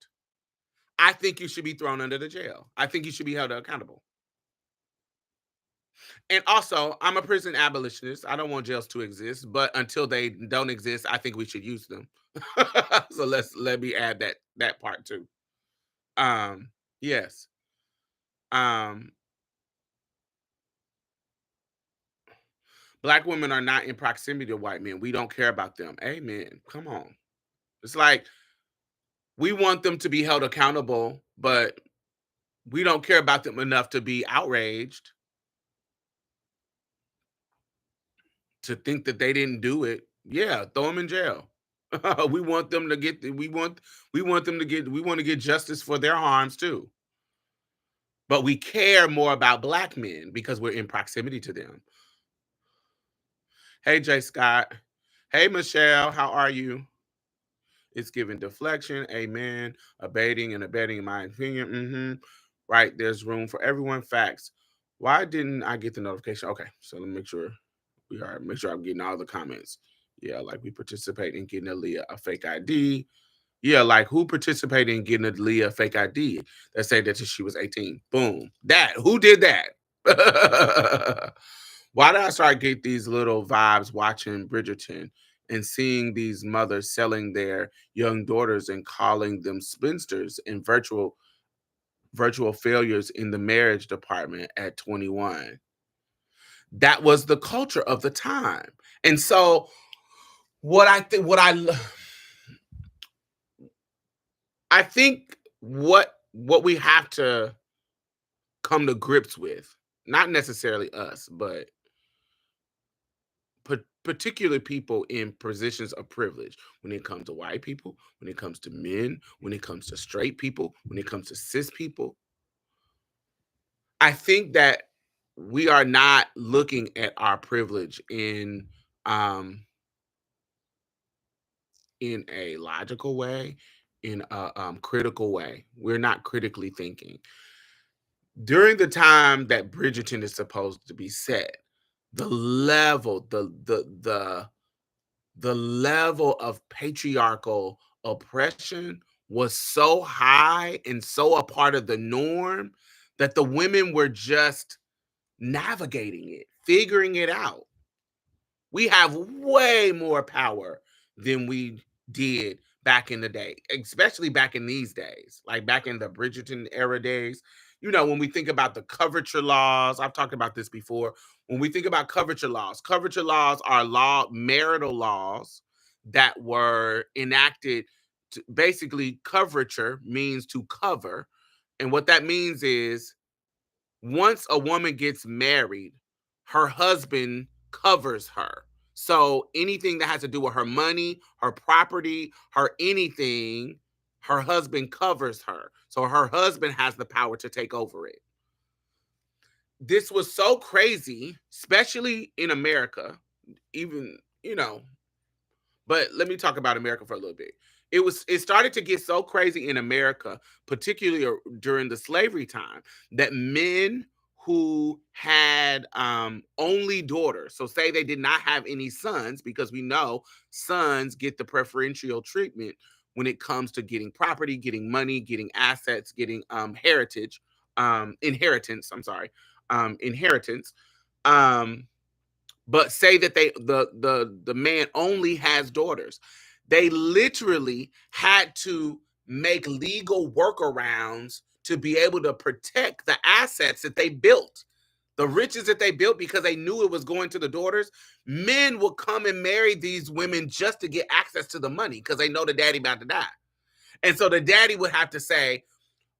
I think you should be thrown under the jail. I think you should be held accountable. And also, I'm a prison abolitionist. I don't want jails to exist, but until they don't exist, I think we should use them. So let me add that part too. Yes. Um, Black women are not in proximity to white men. We don't care about them. Amen. Come on. It's like we want them to be held accountable, but we don't care about them enough to be outraged, to think that they didn't do it. Yeah, throw them in jail. We want them to get we want them to get we want to get justice for their harms too. But we care more about black men because we're in proximity to them. Hey Jay Scott. Hey Michelle, how are you? It's giving deflection, amen, abating and abetting, in my opinion. Right, there's room for everyone. Facts. Why didn't I get the notification? Okay, so let me make sure I'm getting all the comments. Yeah, like we participate in getting Aaliyah a fake ID. Yeah, like who participated in getting Aaliyah a fake ID that said that she was 18? Boom. That who did that? Why did I start get these little vibes watching Bridgerton and seeing these mothers selling their young daughters and calling them spinsters and virtual failures in the marriage department at 21? That was the culture of the time. And so what I think what I think what we have to come to grips with, not necessarily us, but particular people in positions of privilege, when it comes to white people, when it comes to men, when it comes to straight people, when it comes to cis people, I think that we are not looking at our privilege um in a logical way, in a critical way. We're not critically thinking. During the time that Bridgerton is supposed to be set, the level, the level of patriarchal oppression was so high and so a part of the norm that the women were just navigating it, figuring it out. We have way more power than we did back in the day, especially back in these days, like back in the Bridgerton era days. You know, when we think about the coverture laws, I've talked about this before. When we think about coverture laws are marital laws that were enacted. Basically, coverture means to cover. And what that means is once a woman gets married, her husband covers her. So anything that has to do with her money, her property, her anything, her husband covers her. So her husband has the power to take over it. This was so crazy, especially in America, even, but let me talk about America for a little bit. It started to get so crazy in America, particularly during the slavery time, that men who had only daughters, so say they did not have any sons, because we know sons get the preferential treatment when it comes to getting property, getting money, getting assets, getting inheritance. I'm sorry, inheritance. But say that the man only has daughters. They literally had to make legal workarounds to be able to protect the assets that they built, the riches that they built, because they knew it was going to the daughters. Men would come and marry these women just to get access to the money because they know the daddy about to die. And so the daddy would have to say,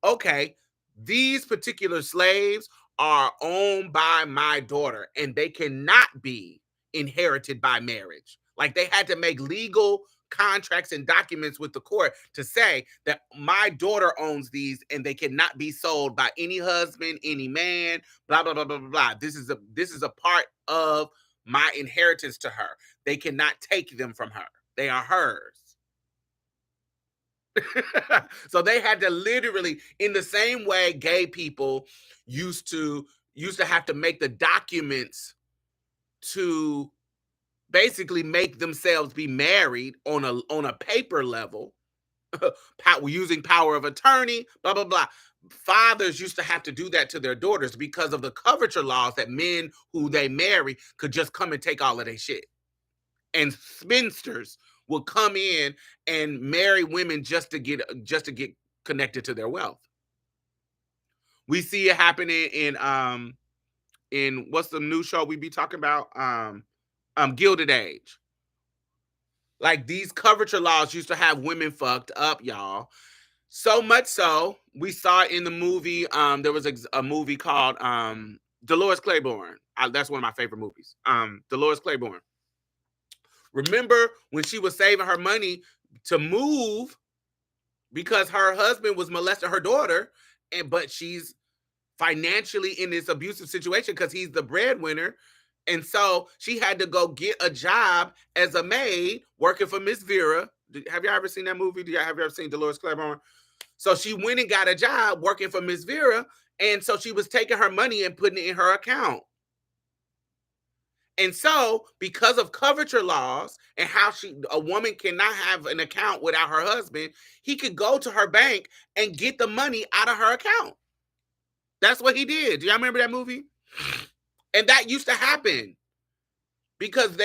okay, these particular slaves are owned by my daughter and they cannot be inherited by marriage. Like, they had to make legal contracts and documents with the court to say that my daughter owns these and they cannot be sold by any husband, any man, blah, blah, blah, blah, blah, blah. This is a part of my inheritance to her. They cannot take them from her. They are hers. So they had to literally, in the same way gay people used to have to make the documents to basically make themselves be married on a paper level, using power of attorney, blah, blah, blah. Fathers used to have to do that to their daughters because of the coverture laws, that men who they marry could just come and take all of their shit. And spinsters will come in and marry women just to get connected to their wealth. We see it happening in what's the new show we be talking about? Gilded Age. Like, these coverture laws used to have women fucked up, y'all. So much so, we saw it in the movie. There was a movie called Dolores Claiborne. That's one of my favorite movies. Dolores Claiborne. Remember when she was saving her money to move because her husband was molesting her daughter, but she's financially in this abusive situation because he's the breadwinner. And so she had to go get a job as a maid working for Miss Vera. Have you ever seen that movie? Have you ever seen Dolores Claiborne? So she went and got a job working for Miss Vera. And so she was taking her money and putting it in her account. And so, because of coverture laws and how a woman cannot have an account without her husband, he could go to her bank and get the money out of her account. That's what he did. Do y'all remember that movie? And that used to happen because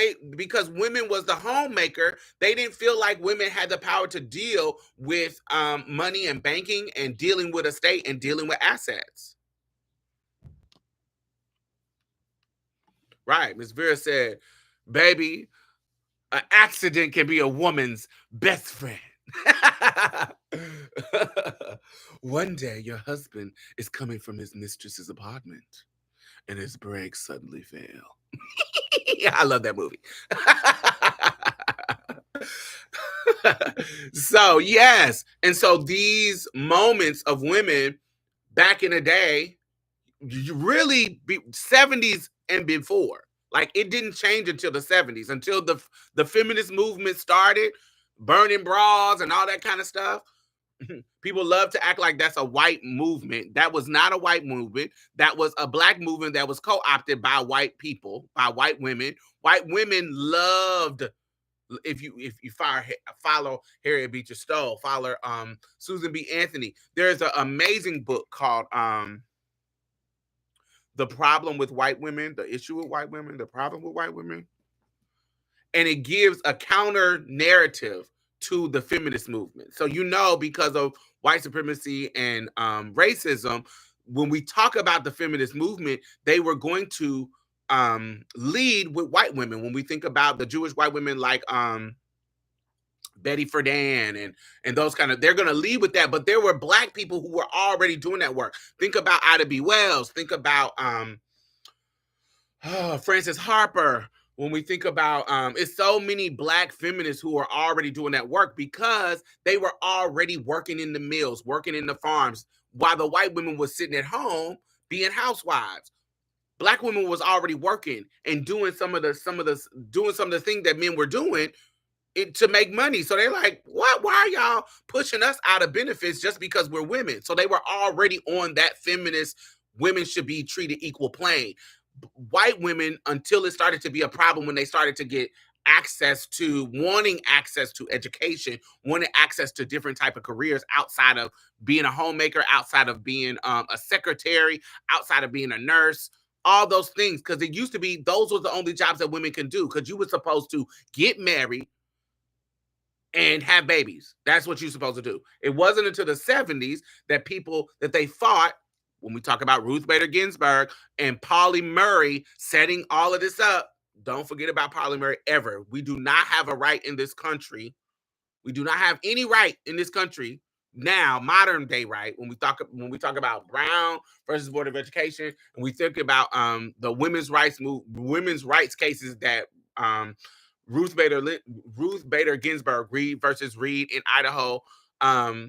women was the homemaker. They didn't feel like women had the power to deal with money and banking and dealing with estate and dealing with assets. Right. Miss Vera said, baby, an accident can be a woman's best friend. One day your husband is coming from his mistress's apartment and his brakes suddenly fail. Yeah, I love that movie. So, yes. And so these moments of women back in the day, really 70s and before, like, it didn't change until the 70s, until the feminist movement started, burning bras and all that kind of stuff. People love to act like that's a white movement. That was not a white movement. That was a black movement that was co-opted by white people, by white women. White women loved, if you follow Harriet Beecher Stowe, follow Susan B. Anthony. There's an amazing book called The Problem with White Women, The Issue with White Women, The Problem with White Women. And it gives a counter narrative to the feminist movement. So, because of white supremacy and racism, when we talk about the feminist movement, they were going to lead with white women. When we think about the Jewish white women like Betty Friedan and those kind of, they're going to lead with that. But there were black people who were already doing that work. Think about Ida B. Wells. Think about Frances Harper. when we think about it's so many black feminists who are already doing that work because they were already working in the mills, working in the farms, while the white women was sitting at home being housewives. Black women was already working and doing doing some of the things that men were doing to make money. So they're like, what? Why are y'all pushing us out of benefits just because we're women? So they were already on that feminist, women should be treated equal plane. White women, until it started to be a problem when they started to get wanting access to education, wanting access to different type of careers outside of being a homemaker, outside of being a secretary, outside of being a nurse, all those things. Because it used to be those were the only jobs that women can do, because you were supposed to get married and have babies. That's what you're supposed to do. It wasn't until the 70s that they fought, when we talk about Ruth Bader Ginsburg and Pauli Murray setting all of this up. Don't forget about Pauli Murray ever. We do not have a right in this country. We do not have any right in this country now, modern day right, when we talk about Brown versus Board of Education, and we think about the women's rights cases that Ruth Bader Ginsburg, Reed versus Reed in Idaho, that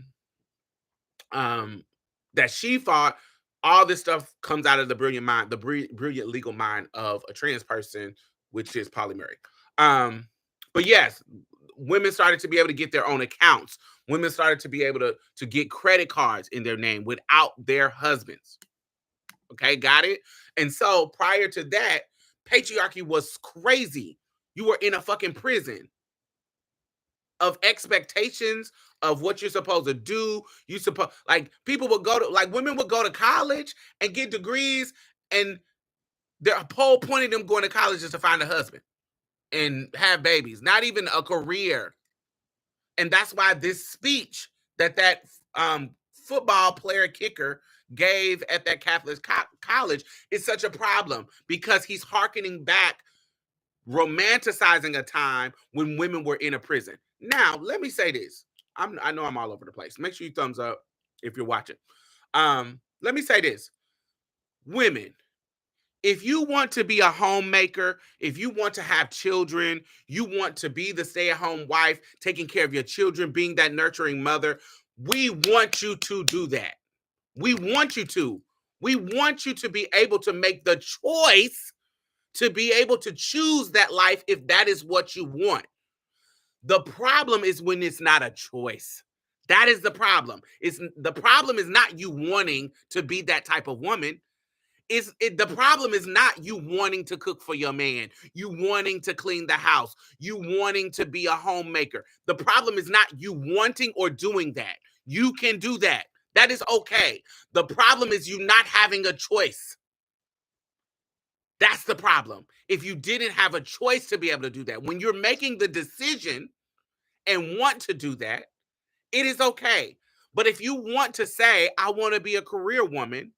she fought. All this stuff comes out of the brilliant legal mind of a trans person, which is Pauli Murray. But yes, women started to be able to get their own accounts. Women started to be able to get credit cards in their name without their husbands. Okay, got it? And so prior to that, patriarchy was crazy. You were in a fucking prison of expectations of what you're supposed to do. Women would go to college and get degrees, and the whole point of them going to college is to find a husband and have babies, not even a career. And that's why this speech that football player kicker gave at that Catholic college is such a problem, because he's hearkening back, romanticizing a time when women were in a prison. Now, let me say this. I know I'm all over the place. Make sure you thumbs up if you're watching. Let me say this. Women, if you want to be a homemaker, if you want to have children, you want to be the stay-at-home wife, taking care of your children, being that nurturing mother, we want you to do that. We want you to. We want you to be able to make the choice to be able to choose that life if that is what you want. The problem is when it's not a choice. That is the problem. The problem is not you wanting to be that type of woman. The problem is not you wanting to cook for your man, you wanting to clean the house, you wanting to be a homemaker. The problem is not you wanting or doing that. You can do that. That is okay. The problem is you not having a choice. That's the problem. If you didn't have a choice to be able to do that, when you're making the decision and want to do that, it is okay. But if you want to say, I want to be a career woman,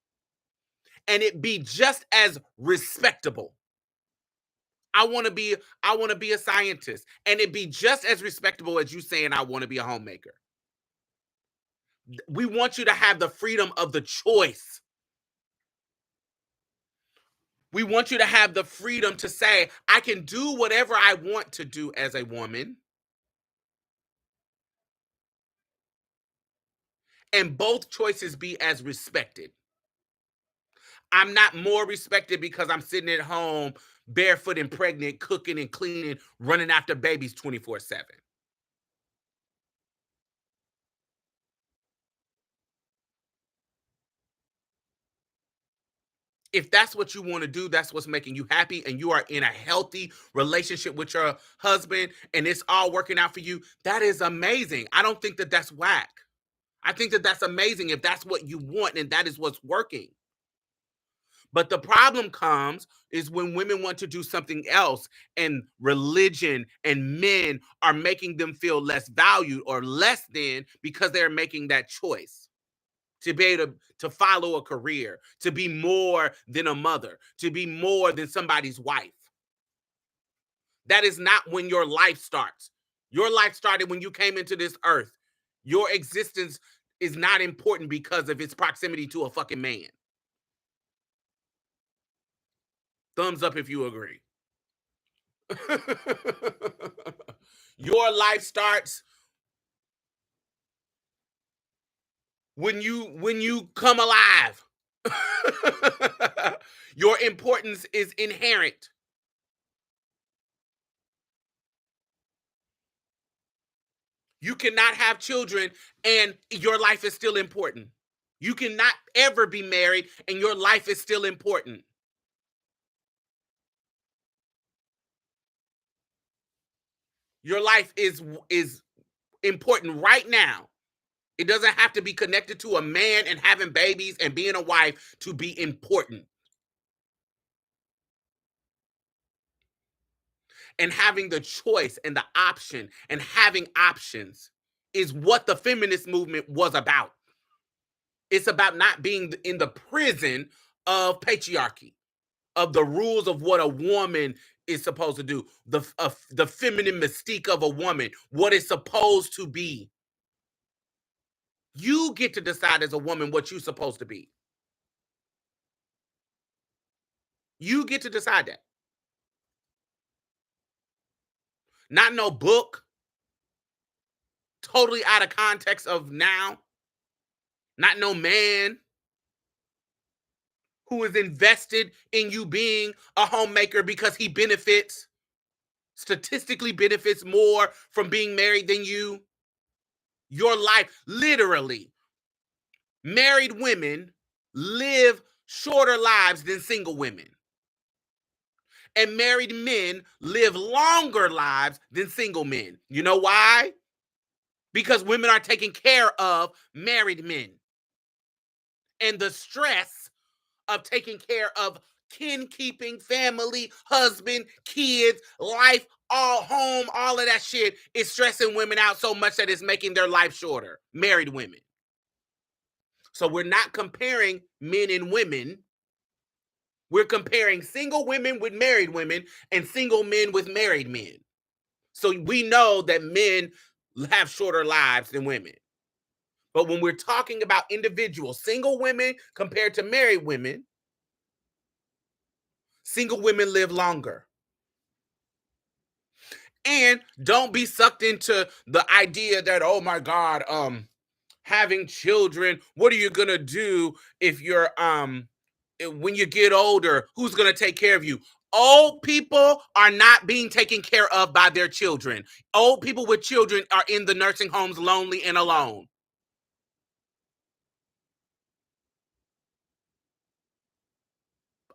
and it be just as respectable. I want to be a scientist, and it be just as respectable as you saying I want to be a homemaker. We want you to have the freedom of the choice. We want you to have the freedom to say, I can do whatever I want to do as a woman, and both choices be as respected. I'm not more respected because I'm sitting at home barefoot and pregnant, cooking and cleaning, running after babies 24/7. If that's what you want to do, that's what's making you happy, and you are in a healthy relationship with your husband and it's all working out for you, that is amazing. I don't think that that's whack. I think that that's amazing if that's what you want and that is what's working. But the problem comes is when women want to do something else, and religion and men are making them feel less valued or less than because they're making that choice to be able to follow a career, to be more than a mother, to be more than somebody's wife. That is not when your life starts. Your life started when you came into this earth. Your existence is not important because of its proximity to a fucking man. Thumbs up if you agree. Your life starts when you come alive. Your importance is inherent. You cannot have children and your life is still important. You cannot ever be married and your life is still important. Your life is important right now. It doesn't have to be connected to a man and having babies and being a wife to be important. And having the choice and the option and having options is what the feminist movement was about. It's about not being in the prison of patriarchy, of the rules of what a woman is supposed to do, the feminine mystique of a woman, what it's supposed to be. You get to decide as a woman what you're supposed to be. You get to decide that. Not no book, totally out of context of now. Not no man who is invested in you being a homemaker because he benefits, statistically benefits more from being married than you. Your life, literally, married women live shorter lives than single women. And married men live longer lives than single men. You know why? Because women are taking care of married men. And the stress of taking care of kin keeping, family, husband, kids, life, all home, all of that shit is stressing women out so much that it's making their life shorter. Married women. So we're not comparing men and women. We're comparing single women with married women and single men with married men. So we know that men have shorter lives than women. But when we're talking about individual single women compared to married women, single women live longer. And don't be sucked into the idea that, oh my God, having children, what are you gonna do if you're when you get older, who's gonna take care of you? Old people are not being taken care of by their children. Old people with children are in the nursing homes lonely and alone.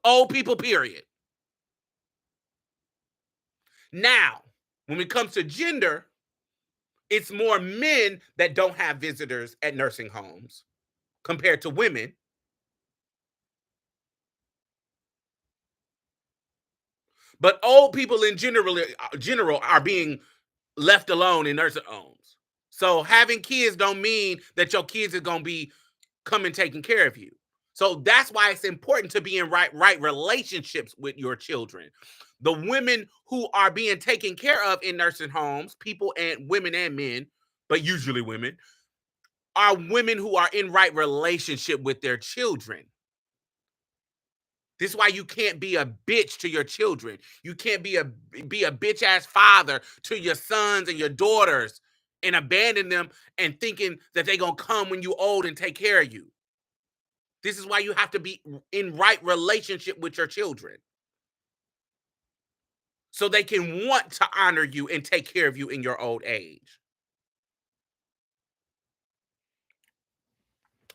Old people, period. Now, when it comes to gender, it's more men that don't have visitors at nursing homes compared to women. But old people in general are being left alone in nursing homes. So having kids don't mean that your kids are gonna be coming taking care of you. So that's why it's important to be in right relationships with your children. The women who are being taken care of in nursing homes, people and women and men, but usually women, are women who are in right relationship with their children. This is why you can't be a bitch to your children. You can't be a bitch ass father to your sons and your daughters and abandon them and thinking that they're gonna come when you old and take care of you. This is why you have to be in right relationship with your children. So they can want to honor you and take care of you in your old age.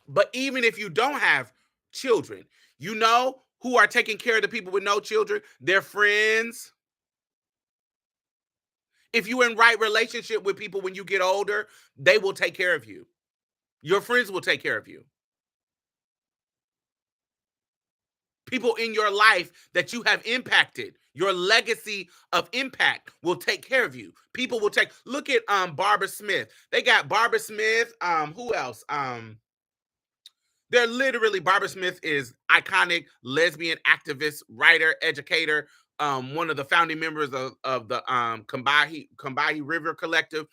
But even if you don't have children, you know who are taking care of the people with no children? Their friends. If you're in right relationship with people when you get older, they will take care of you. Your friends will take care of you. People in your life that you have impacted, your legacy of impact will take care of you. People will take look at Barbara Smith. They got Barbara Smith, who else? They're literally Barbara Smith is iconic lesbian activist, writer, educator, one of the founding members of the Combahee River Collective.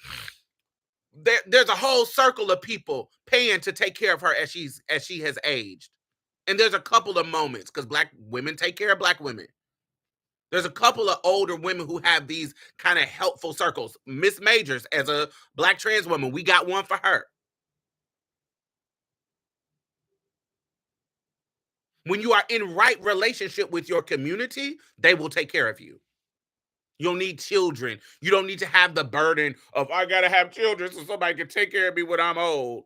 There's a whole circle of people paying to take care of her as she has aged. And there's a couple of moments because black women take care of black women. There's a couple of older women who have these kind of helpful circles. Miss Majors, as a Black trans woman, we got one for her. When you are in right relationship with your community, they will take care of you. You don't need children. You don't need to have the burden of, I gotta have children so somebody can take care of me when I'm old.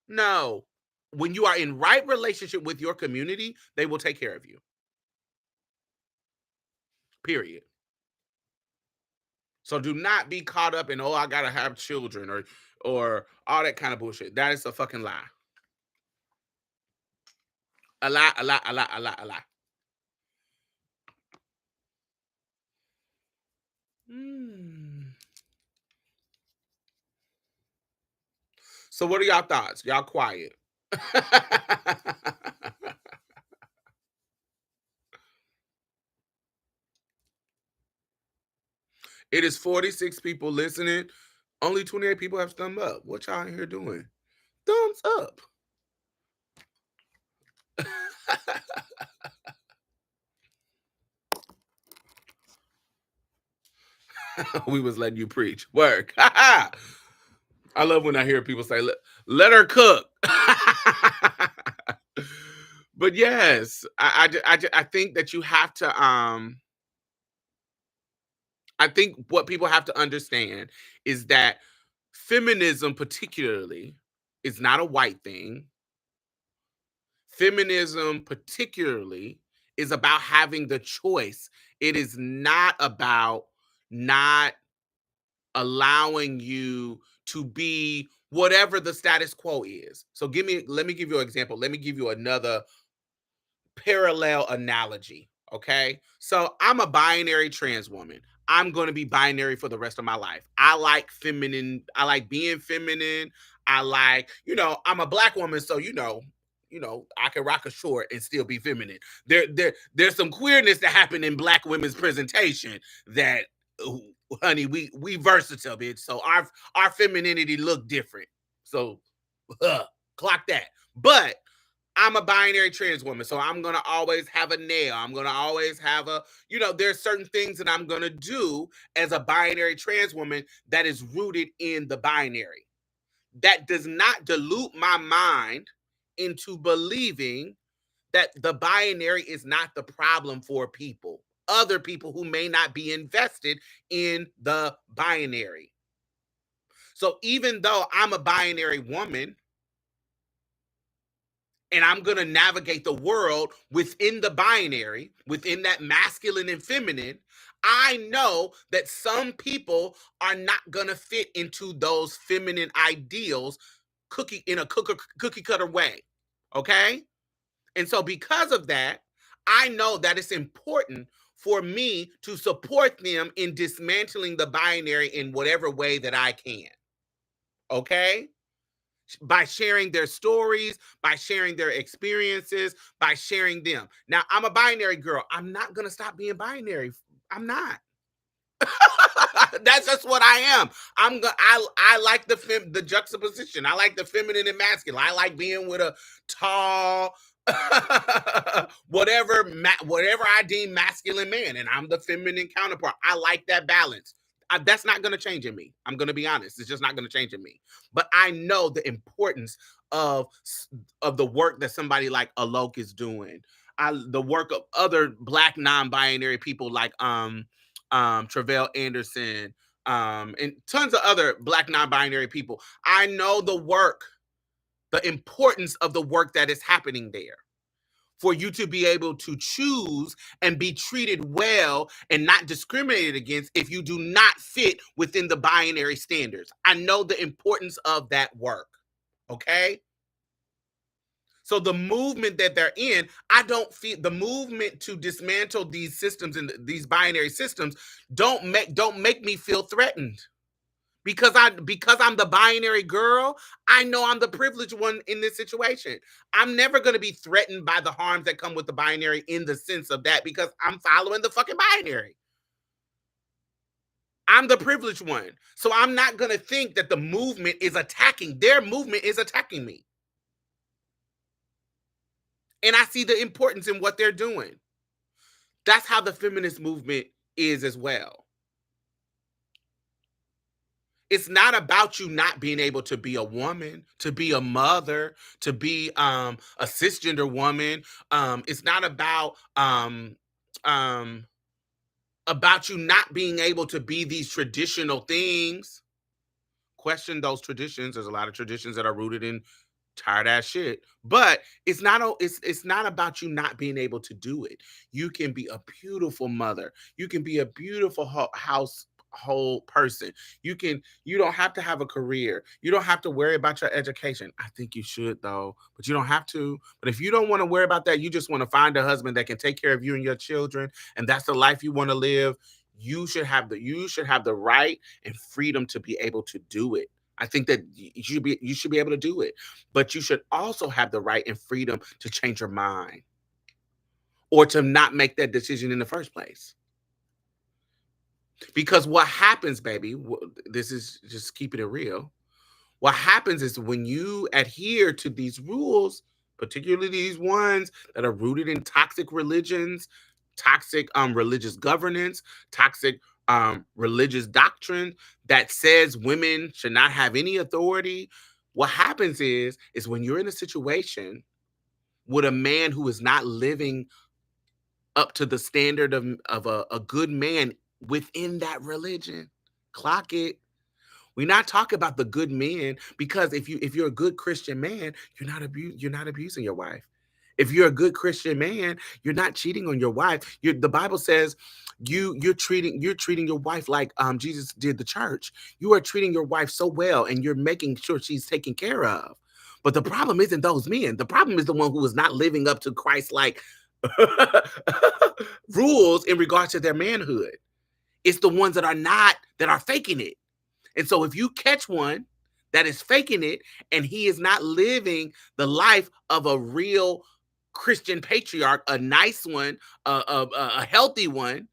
No. When you are in right relationship with your community, they will take care of you. Period. So do not be caught up in, oh, I gotta have children or all that kind of bullshit. That is a fucking lie. A lie, a lie, a lie, a lie, a lie. Mm. So what are y'all thoughts? Y'all quiet. It is 46 people listening. Only 28 people have thumbs up. What y'all in here doing? Thumbs up. We was letting you preach. Work. I love when I hear people say, let her cook. But yes, I think that you have to, I think what people have to understand is that feminism, particularly, is not a white thing. Feminism, particularly, is about having the choice. It is not about not allowing you to be whatever the status quo is. So let me give you an example. Let me give you another parallel analogy. Okay. So I'm a binary trans woman. I'm going to be binary for the rest of my life. I like feminine. I like being feminine. I like, I'm a Black woman. So, I can rock a short and still be feminine. There's some queerness that happen in Black women's presentation that, honey, we versatile, bitch. So our femininity look different. So clock that. But I'm a binary trans woman, so I'm going to always have a nail. I'm going to always have there's certain things that I'm going to do as a binary trans woman that is rooted in the binary. That does not dilute my mind into believing that the binary is not the problem for people, other people who may not be invested in the binary. So even though I'm a binary woman, and I'm going to navigate the world within the binary, within that masculine and feminine, I know that some people are not going to fit into those feminine ideals in a cookie cutter way. Okay? And so because of that, I know that it's important for me to support them in dismantling the binary in whatever way that I can. Okay? By sharing their stories, by sharing their experiences, by sharing them. Now, I'm a binary girl. I'm not going to stop being binary. I'm not. That's just what I am. I like the juxtaposition. I like the feminine and masculine. I like being with a tall whatever I deem masculine man, and I'm the feminine counterpart. I like that balance. That's not going to change in me. I'm going to be honest. It's just not going to change in me. But I know the importance of the work that somebody like Alok is doing. The work of other Black non-binary people like Travell Anderson, and tons of other Black non-binary people. I know the importance of the work that is happening there, for you to be able to choose and be treated well and not discriminated against if you do not fit within the binary standards. I know the importance of that work. Okay? So the movement that they're in, I don't feel the movement to dismantle these systems and these binary systems don't make me feel threatened. Because I'm the binary girl, I know I'm the privileged one in this situation. I'm never going to be threatened by the harms that come with the binary in the sense of that, because I'm following the fucking binary. I'm the privileged one. So I'm not going to think that the movement is attacking. Their movement is attacking me. And I see the importance in what they're doing. That's how the feminist movement is as well. It's not about you not being able to be a woman, to be a mother, to be a cisgender woman. It's not um about you not being able to be these traditional things. Question those traditions. There's a lot of traditions that are rooted in tired ass shit. But it's not about you not being able to do it. You can be a beautiful mother. You can be a beautiful household person. You don't have to have a career. You don't have to worry about your education. I think you should though, but you don't have to. But if you don't want to worry about that, you just want to find a husband that can take care of you and your children, and that's the life you want to live. You should have the right and freedom to be able to do it. I think that you should be able to do it, but you should also have the right and freedom to change your mind or to not make that decision in the first place. Because what happens, baby, this is just keeping it real. What happens is when you adhere to these rules, particularly these ones that are rooted in toxic religions, toxic religious governance, toxic religious doctrine that says women should not have any authority. What happens is when you're in a situation with a man who is not living up to the standard of a good man within that religion, clock it. We're not talking about the good men, because if you're a good Christian man, you're not abusing your wife. If you're a good Christian man, you're not cheating on your wife. The Bible says you're treating your wife like Jesus did the church. You are treating your wife so well, and you're making sure she's taken care of. But the problem isn't those men. The problem is the one who is not living up to Christ like rules in regards to their manhood. It's the ones that are faking it. And so if you catch one that is faking it and he is not living the life of a real Christian patriarch, a nice one, a healthy one,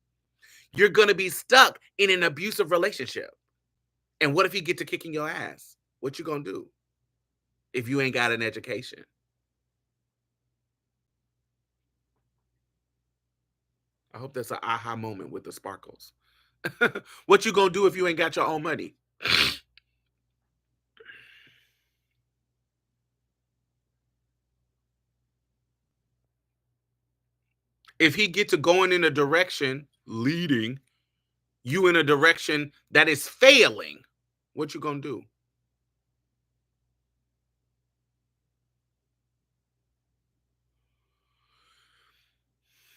you're going to be stuck in an abusive relationship. And what if he get to kicking your ass? What you going to do if you ain't got an education? I hope that's an aha moment with the sparkles. What you going to do if you ain't got your own money? If he gets to going in a direction, leading you in a direction that is failing, what you gonna do?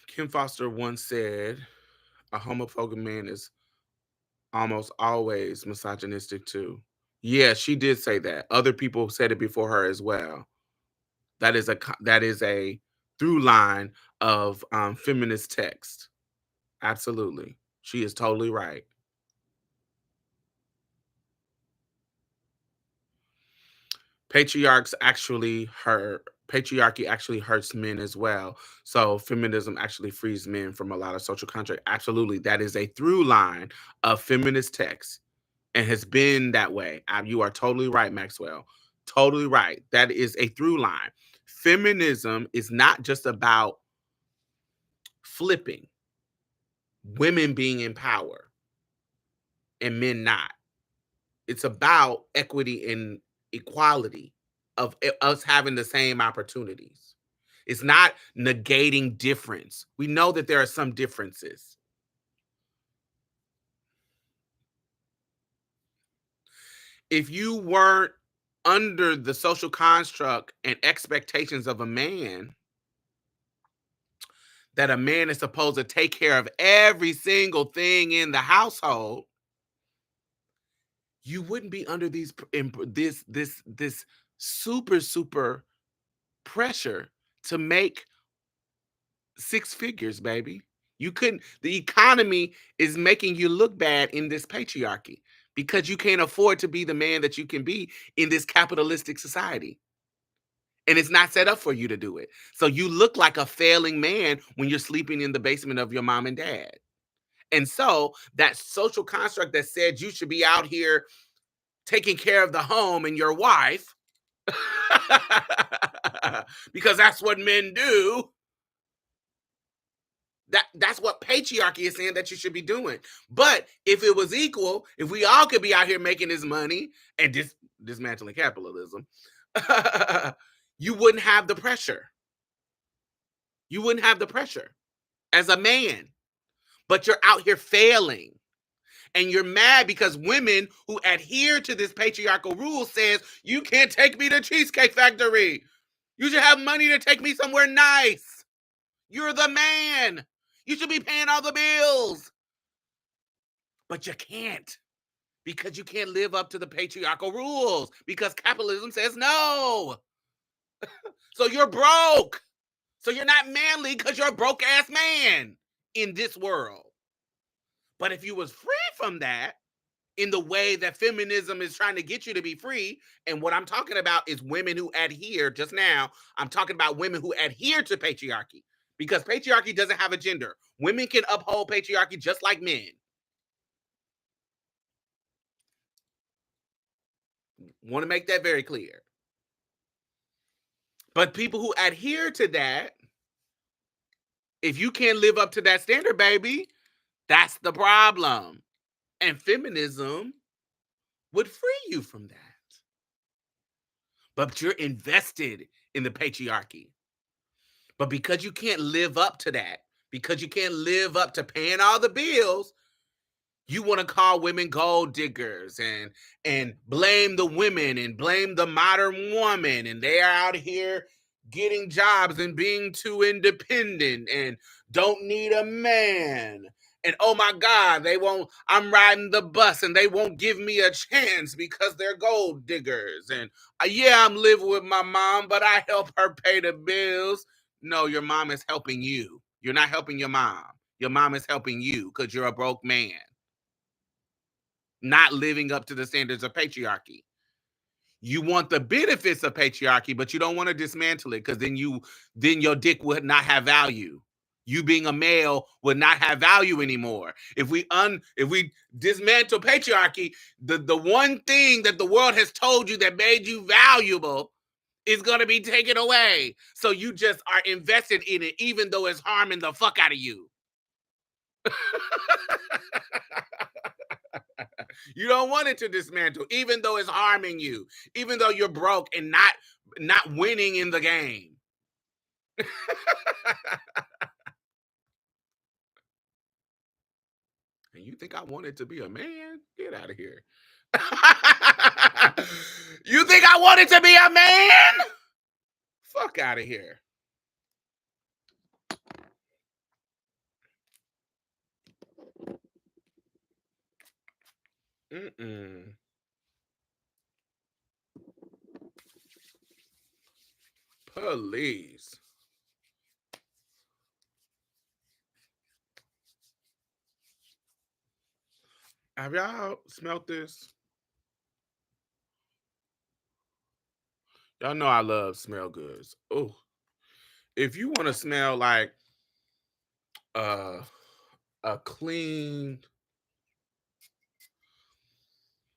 Kim Foster once said, a homophobic man is almost always misogynistic too. Yeah, she did say that. Other people said it before her as well. That is a through line of feminist text. Absolutely. She is totally right. Patriarchy actually hurts men as well. So feminism actually frees men from a lot of social contract. Absolutely, that is a through line of feminist text and has been that way. You are totally right, Maxwell. Totally right. That is a through line. Feminism is not just about flipping women being in power and men not. It's about equity and equality of us having the same opportunities. It's not negating difference. We know that there are some differences. If you weren't under the social construct and expectations of a man, that a man is supposed to take care of every single thing in the household, you wouldn't be under this super pressure to make six figures, baby. You couldn't, the economy is making you look bad in this patriarchy because you can't afford to be the man that you can be in this capitalistic society. And it's not set up for you to do it. So you look like a failing man when you're sleeping in the basement of your mom and dad. And so that social construct that said you should be out here taking care of the home and your wife, because that's what men do, That's what patriarchy is saying that you should be doing. But if it was equal, if we all could be out here making this money and dismantling capitalism, you wouldn't have the pressure. You wouldn't have the pressure as a man. But you're out here failing. And you're mad because women who adhere to this patriarchal rule says, you can't take me to Cheesecake Factory. You should have money to take me somewhere nice. You're the man. You should be paying all the bills. But you can't, because you can't live up to the patriarchal rules, because capitalism says no. So you're broke. So you're not manly because you're a broke ass man in this world. But if you was free from that, in the way that feminism is trying to get you to be free, and what I'm talking about is women who adhere, just now, I'm talking about women who adhere to patriarchy, because patriarchy doesn't have a gender. Women can uphold patriarchy just like men. Want to make that very clear. But people who adhere to that, if you can't live up to that standard, baby, that's the problem. And feminism would free you from that. But you're invested in the patriarchy. But because you can't live up to that, because you can't live up to paying all the bills, you want to call women gold diggers and blame the women and blame the modern woman, and they are out here getting jobs and being too independent and don't need a man. And oh my God, I'm riding the bus and they won't give me a chance because they're gold diggers. And yeah, I'm living with my mom, but I help her pay the bills. No, your mom is helping you. You're not helping your mom. Your mom is helping you because you're a broke man, not living up to the standards of patriarchy. You want the benefits of patriarchy, but you don't want to dismantle it, because then your dick would not have value. You being a male would not have value anymore. If we dismantle patriarchy, the one thing that the world has told you that made you valuable is going to be taken away. So you just are invested in it, even though it's harming the fuck out of you. You don't want it to dismantle, even though it's harming you, even though you're broke and not winning in the game. And you think I wanted to be a man? Get out of here. You think I wanted to be a man? Fuck out of here. Mm-mm. Please. Have y'all smelt this? Y'all know I love smell goods. Oh, if you want to smell like uh, a clean,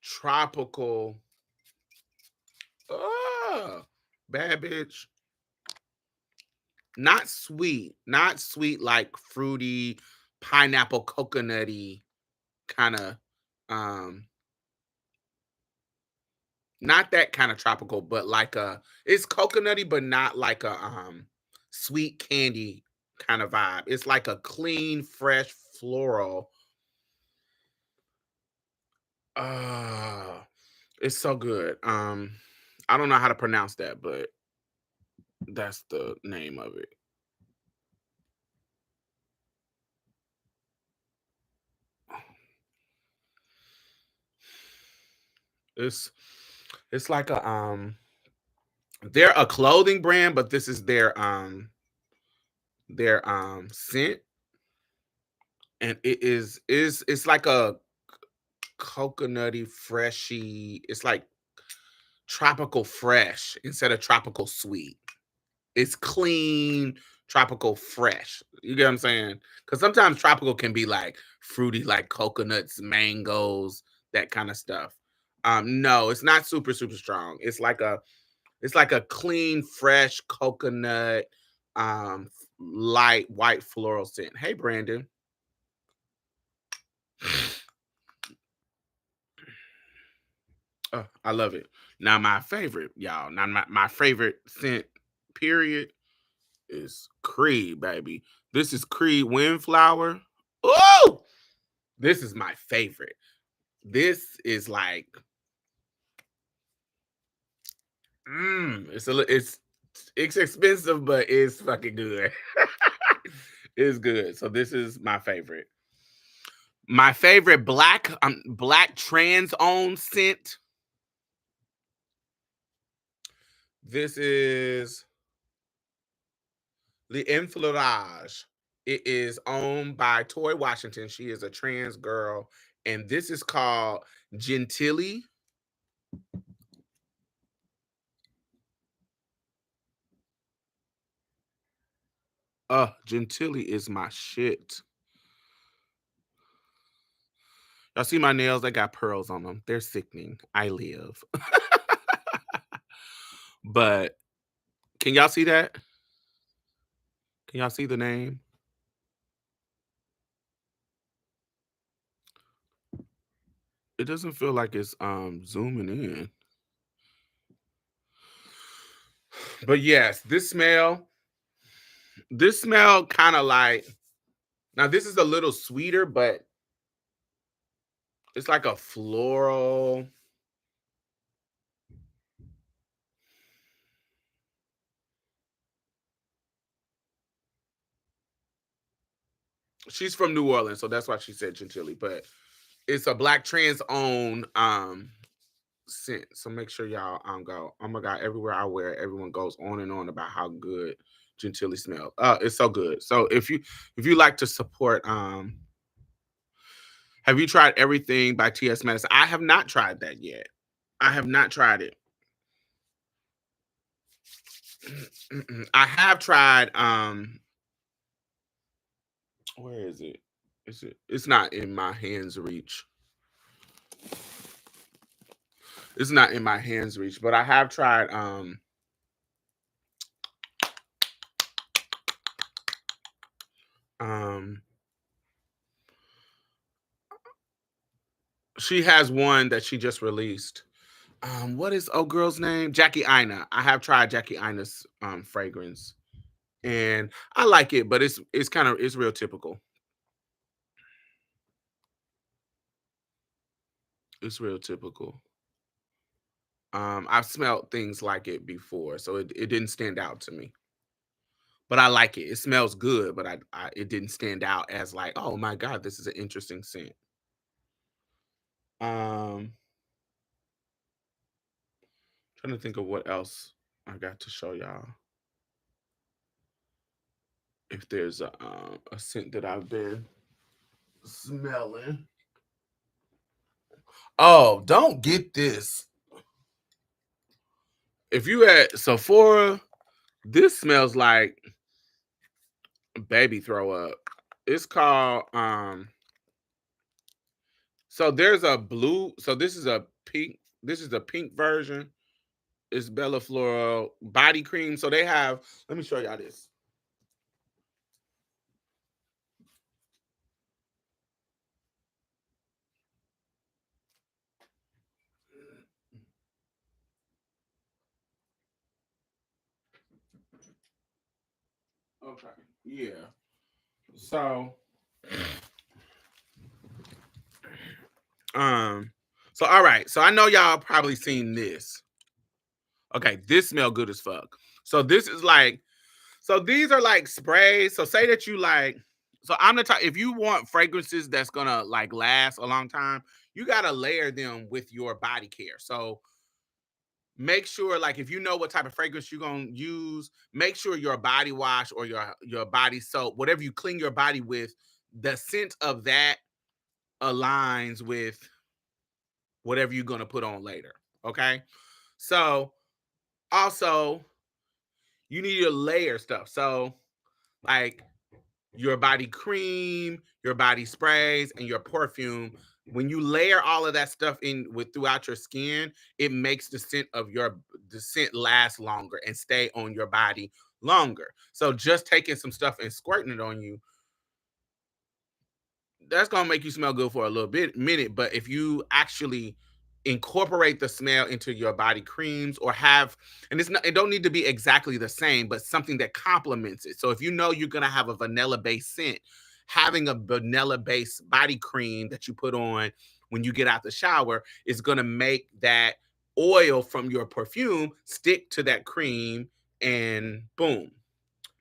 tropical, bad bitch, not sweet like fruity, pineapple, coconutty kind of, um, not that kind of tropical, but like it's coconutty, but not like a sweet candy kind of vibe. It's like a clean, fresh, floral. Uh, it's so good. I don't know how to pronounce that, but that's the name of it. It's it's like they're a clothing brand, but this is their scent, and it's like a coconutty, freshy. It's like tropical fresh instead of tropical sweet. It's clean, tropical fresh. You get what I'm saying? Because sometimes tropical can be like fruity, like coconuts, mangoes, that kind of stuff. No, it's not super, super strong. It's like a clean, fresh coconut, um, light white floral scent. Hey, Brandon. I love it. Now, my favorite, y'all. Now, my favorite scent, period, is Creed, baby. This is Creed Windflower. Oh, this is my favorite. This is like, it's expensive, but it's fucking good. It's good. So this is my favorite. My favorite black trans owned scent. This is the Enfleurage. It is owned by Toy Washington. She is a trans girl, and this is called Gentilly. Gentilly is my shit. Y'all see my nails? They got pearls on them. They're sickening. I live. But can y'all see that? Can y'all see the name? It doesn't feel like it's zooming in. But yes, this smell kind of like, now this is a little sweeter, but it's like a floral. She's from New Orleans, so that's why she said Gentilly, but it's a black trans owned scent. So make sure y'all go. Oh my god, everywhere I wear it, everyone goes on and on about how good Gentilly smells. It's so good. So if you like to support, have you tried everything by TS Madison? I have not tried that yet. I have not tried it. I have tried where is it? It's not in my hands reach. It's not in my hands reach, but I have tried um she has one that she just released. What is girl's name? Jackie Aina. I have tried Jackie Aina's fragrance, and I like it, but it's kind of, it's real typical. It's real typical. I've smelled things like it before, so it didn't stand out to me. But I like it. It smells good, but it didn't stand out as like, oh my god, this is an interesting scent. Um, Trying to think of what else I got to show y'all. If there's a scent that I've been smelling. Oh, don't get this. If you at Sephora, this smells like baby throw up. It's called so there's a blue, so this is a pink, this is the pink version. It's Bella Floral body cream. So they have, let me show y'all this. Okay. Yeah. So so all right. So I know y'all probably seen this. Okay, this smell good as fuck. So this is like, so these are like sprays. So say that you like, so I'm the type, if you want fragrances that's gonna like last a long time, you gotta layer them with your body care. So make sure, like, if you know what type of fragrance you're gonna use, make sure your body wash or your body soap, whatever you clean your body with, the scent of that aligns with whatever you're gonna put on later. Okay. So also you need to layer stuff. So like your body cream, your body sprays, and your perfume. When you layer all of that stuff in with throughout your skin, it makes the scent last longer and stay on your body longer. So just taking some stuff and squirting it on you, that's gonna make you smell good for a little minute. But if you actually incorporate the smell into your body creams or have, and it don't need to be exactly the same, but something that complements it. So if you know you're gonna have a vanilla based scent, having a vanilla based body cream that you put on when you get out the shower is gonna make that oil from your perfume stick to that cream, and boom.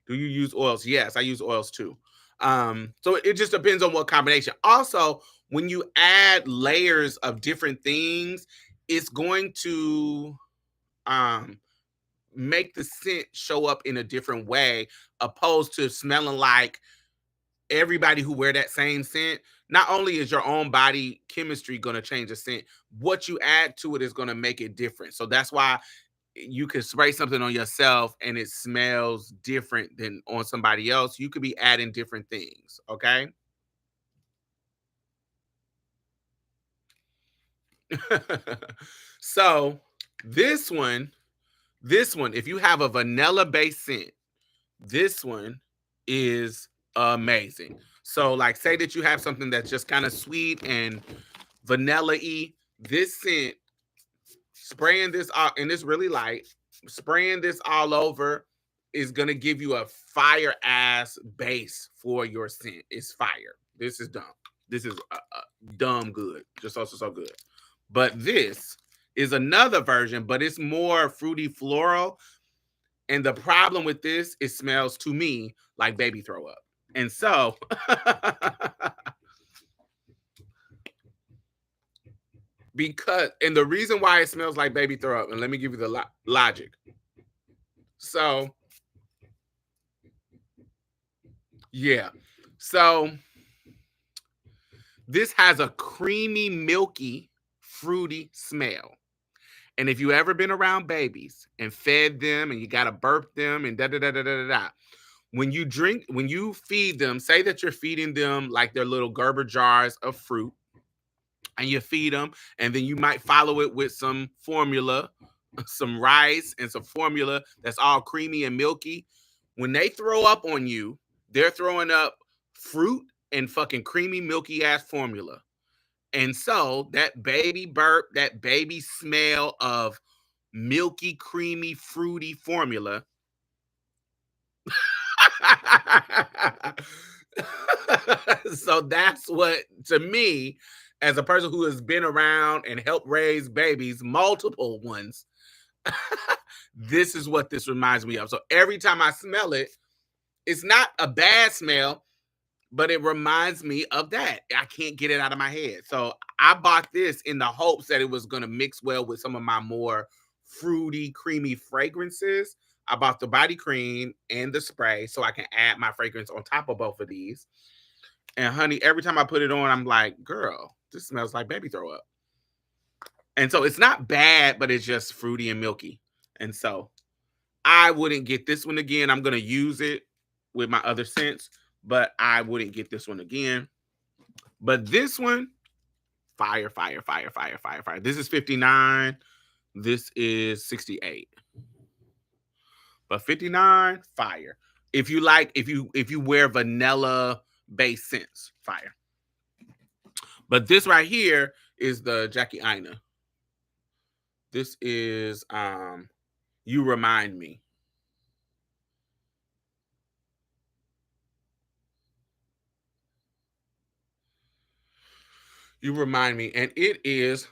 Do you use oils? Yes, I use oils too. So it just depends on what combination. Also, when you add layers of different things, it's going to um make the scent show up in a different way, opposed to smelling like everybody who wear that same scent. Not only is your own body chemistry going to change the scent, what you add to it is going to make it different. So that's why you can spray something on yourself and it smells different than on somebody else. You could be adding different things. Okay. So this one, if you have a vanilla based scent, this one is amazing. So, like, say that you have something that's just kind of sweet and vanilla-y. This scent, spraying this out, and it's really light, spraying this all over is gonna give you a fire ass base for your scent. It's fire. This is dumb. This is dumb good. Just also so good. But this is another version, but it's more fruity floral. And the problem with this, it smells to me like baby throw up. And so, and the reason why it smells like baby throw up, and let me give you the logic. So, yeah. So, this has a creamy, milky, fruity smell. And if you ever been around babies and fed them and you got to burp them and da da da da da da, when you feed them, say that you're feeding them like their little Gerber jars of fruit, and you feed them, and then you might follow it with some formula, some rice, and some formula that's all creamy and milky. When they throw up on you, they're throwing up fruit and fucking creamy, milky ass formula. And so that baby burp, that baby smell of milky, creamy, fruity formula. So that's what, to me, as a person who has been around and helped raise babies, multiple ones, this is what this reminds me of. So every time I smell it, it's not a bad smell, but it reminds me of that. I can't get it out of my head. So I bought this in the hopes that it was going to mix well with some of my more fruity, creamy fragrances. I bought the body cream and the spray so I can add my fragrance on top of both of these. And honey, every time I put it on, I'm like, girl, this smells like baby throw up. And so it's not bad, but it's just fruity and milky. And so I wouldn't get this one again. I'm going to use it with my other scents, but I wouldn't get this one again. But this one, fire, fire, fire, fire, fire, fire. This is 59. This is 68. But 59, fire. If you wear vanilla based scents, fire. But this right here is the Jackie Aina. This is You Remind Me. You Remind Me. And it is,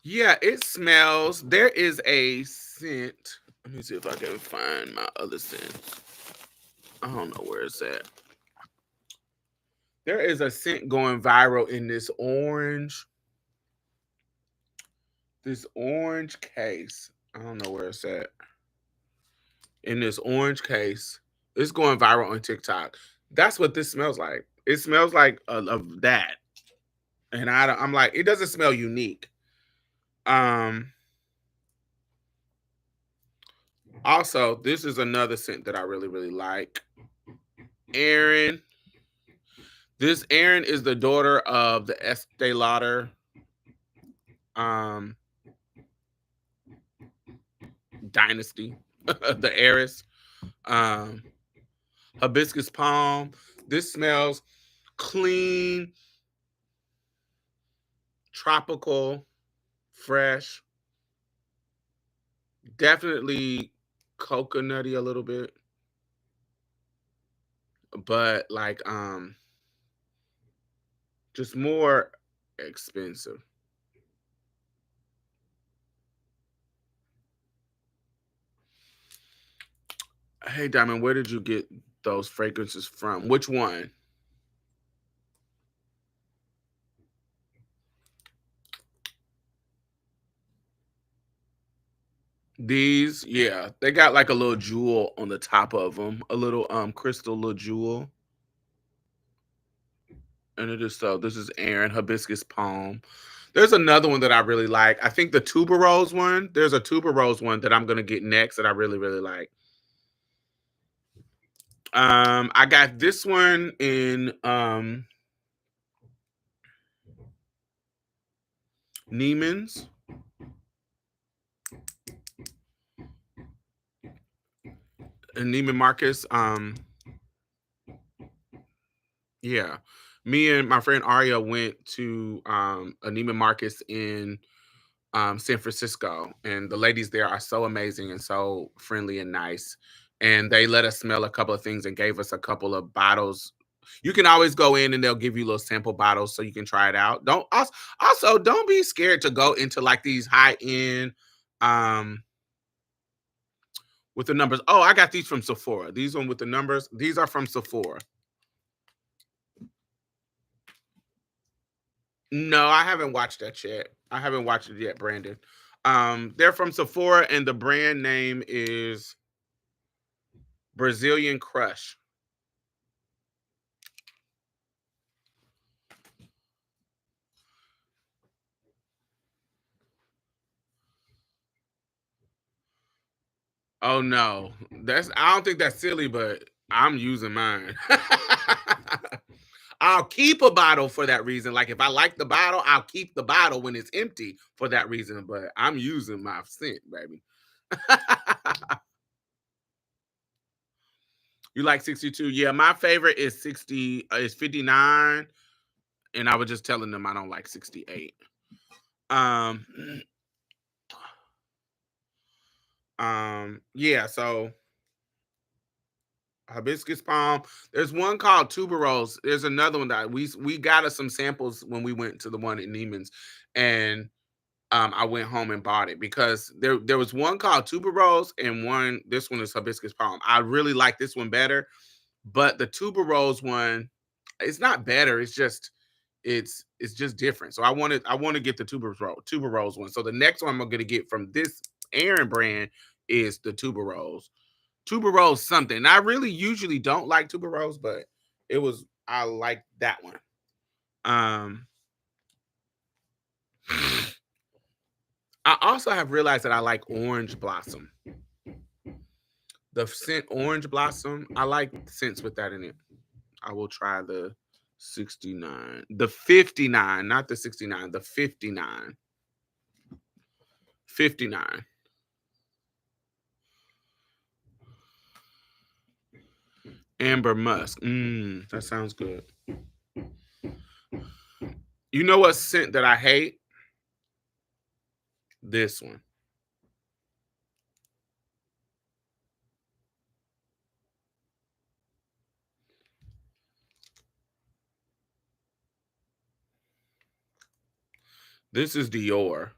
yeah, it smells. There is a scent. Let me see if I can find my other scent. I don't know where it's at. There is a scent going viral in this orange case. I don't know where it's at. In this orange case, it's going viral on TikTok. That's what this smells like. It smells like of that, and I'm like, it doesn't smell unique. Um. Also, this is another scent that I really really like. Aaron, This Erin is the daughter of the Estee Lauder um, dynasty, the heiress. Um, Hibiscus palm. This smells clean, tropical, fresh. Definitely coconutty a little bit, but like just more expensive. Hey Diamond, where did you get those fragrances from? Which one? These, yeah, they got like a little jewel on the top of them, a little crystal little jewel. And it is so. This is Aaron Hibiscus Palm. There's another one that I really like. I think the tuberose one. There's a tuberose one that I'm gonna get next that I really really like. I got this one in Neiman's. In Neiman Marcus. Yeah. Me and my friend Aria went to a Neiman Marcus in San Francisco, and the ladies there are so amazing and so friendly and nice. And they let us smell a couple of things and gave us a couple of bottles. You can always go in and they'll give you little sample bottles so you can try it out. Also don't be scared to go into like these high end um with the numbers. Oh, I got these from Sephora. These one with the numbers. These are from Sephora. No, I haven't watched that yet. I haven't watched it yet, Brandon. They're from Sephora, and the brand name is Brazilian Crush. Oh no, that's I don't think that's silly, but I'm using mine. I'll keep a bottle for that reason. Like if I like the bottle, I'll keep the bottle when it's empty for that reason. But I'm using my scent, baby. You like 62? Yeah, my favorite is 60. Is 59, and I was just telling them I don't like 68. Um, yeah. So hibiscus palm. There's one called tuberose. There's another one that we got us some samples when we went to the one in Neiman's, and I went home and bought it because there was one called tuberose and one. This one is hibiscus palm. I really like this one better, but the tuberose one, it's not better. It's just different. So I want to get the tuberose one. So the next one I'm gonna get from this Aaron brand is the tuberose something. And I really usually don't like tuberose, but I like that one. Um, I also have realized that I like orange blossom. The scent orange blossom. I like scents with that in it. I will try the 69, the 59, not the 69, the 59, 59. Amber musk. That sounds good. You know what scent that I hate? This one. This is Dior.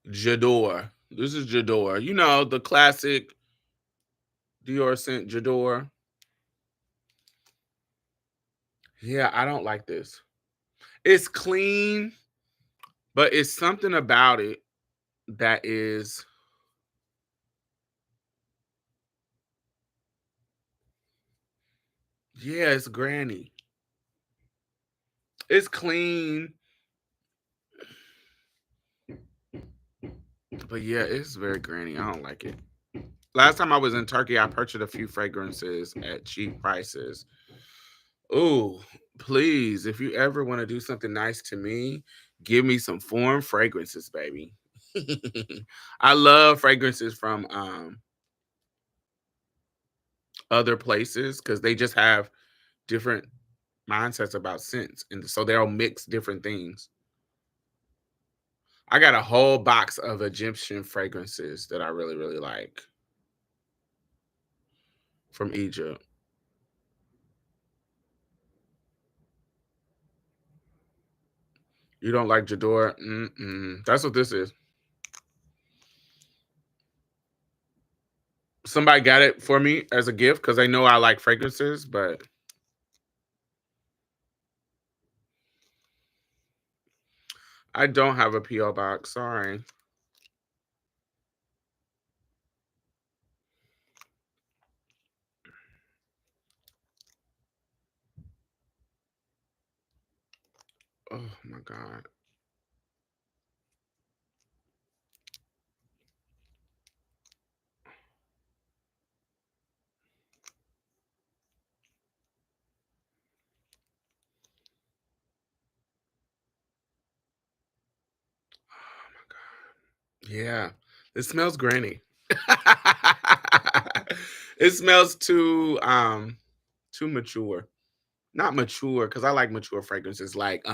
J'adore. This is J'adore. You know, the classic Dior scent, J'adore. Yeah, I don't like this. It's clean, but it's something about it that is, yeah, it's granny. It's clean, but yeah, it's very granny. I don't like it. Last time I was in Turkey, I purchased a few fragrances at cheap prices. Ooh, please, if you ever want to do something nice to me, give me some foreign fragrances, baby. I love fragrances from other places because they just have different mindsets about scents, and so they'll mix different things. I got a whole box of Egyptian fragrances that I really, really like from Egypt. You don't like Jador? Mm-mm. That's what this is. Somebody got it for me as a gift because they know I like fragrances, but I don't have a PO box. Sorry. Oh my god. Oh my god. Yeah, it smells granny. It smells too mature. Not mature because I like mature fragrances like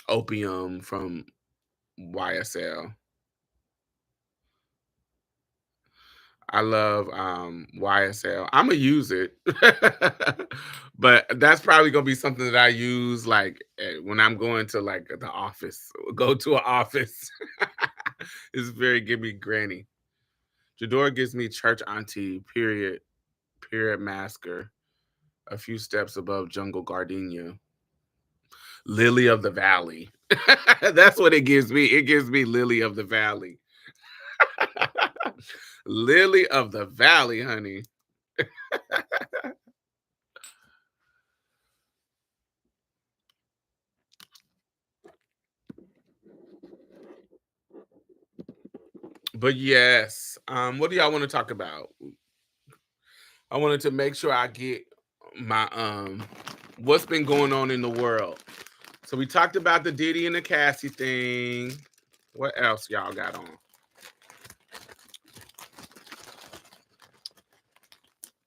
opium from YSL. I love YSL. I'ma use it. But that's probably gonna be something that I use like when I'm going to like the office. Go to an office. It's very give me granny. Jador gives me church auntie, period masker, a few steps above jungle gardenia. Lily of the Valley. That's what it gives me. It gives me Lily of the Valley. Lily of the Valley, honey. But yes, what do y'all want to talk about? I wanted to make sure I get my what's been going on in the world. So we talked about the Diddy and the Cassie thing. What else y'all got on?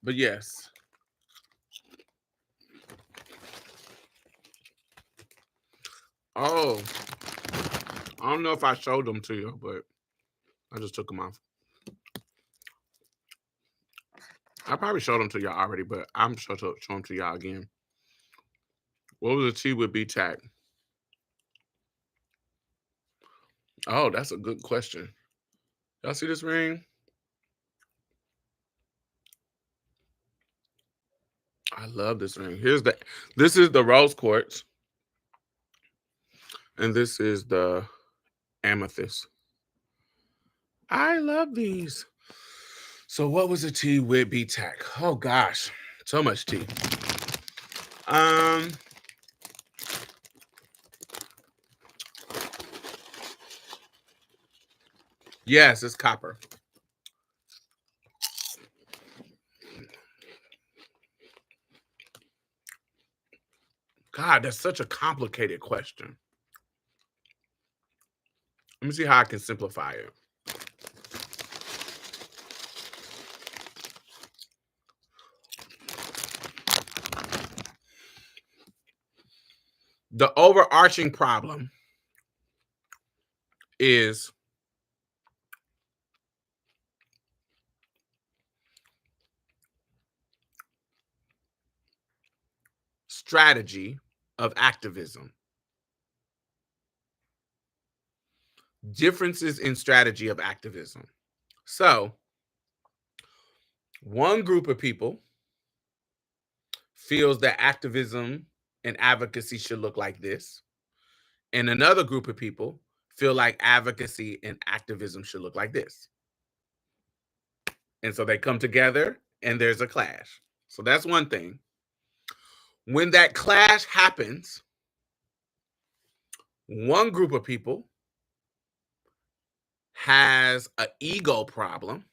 But yes. Oh, I don't know if I showed them to you, but I just took them off. I probably showed them to y'all already, but I'm sure to show them to y'all again. What was the T with B tag? Oh, that's a good question. Y'all see this ring? I love this ring. This is the rose quartz, and this is the amethyst. I love these. So what was the tea with B Tech? Oh gosh, so much tea. Um, yes, it's copper. God, that's such a complicated question. Let me see how I can simplify it. The overarching problem is strategy of activism. Differences in strategy of activism. So, one group of people feels that activism and advocacy should look like this, and another group of people feel like advocacy and activism should look like this. And so they come together and there's a clash. So that's one thing. When that clash happens, one group of people has an ego problem.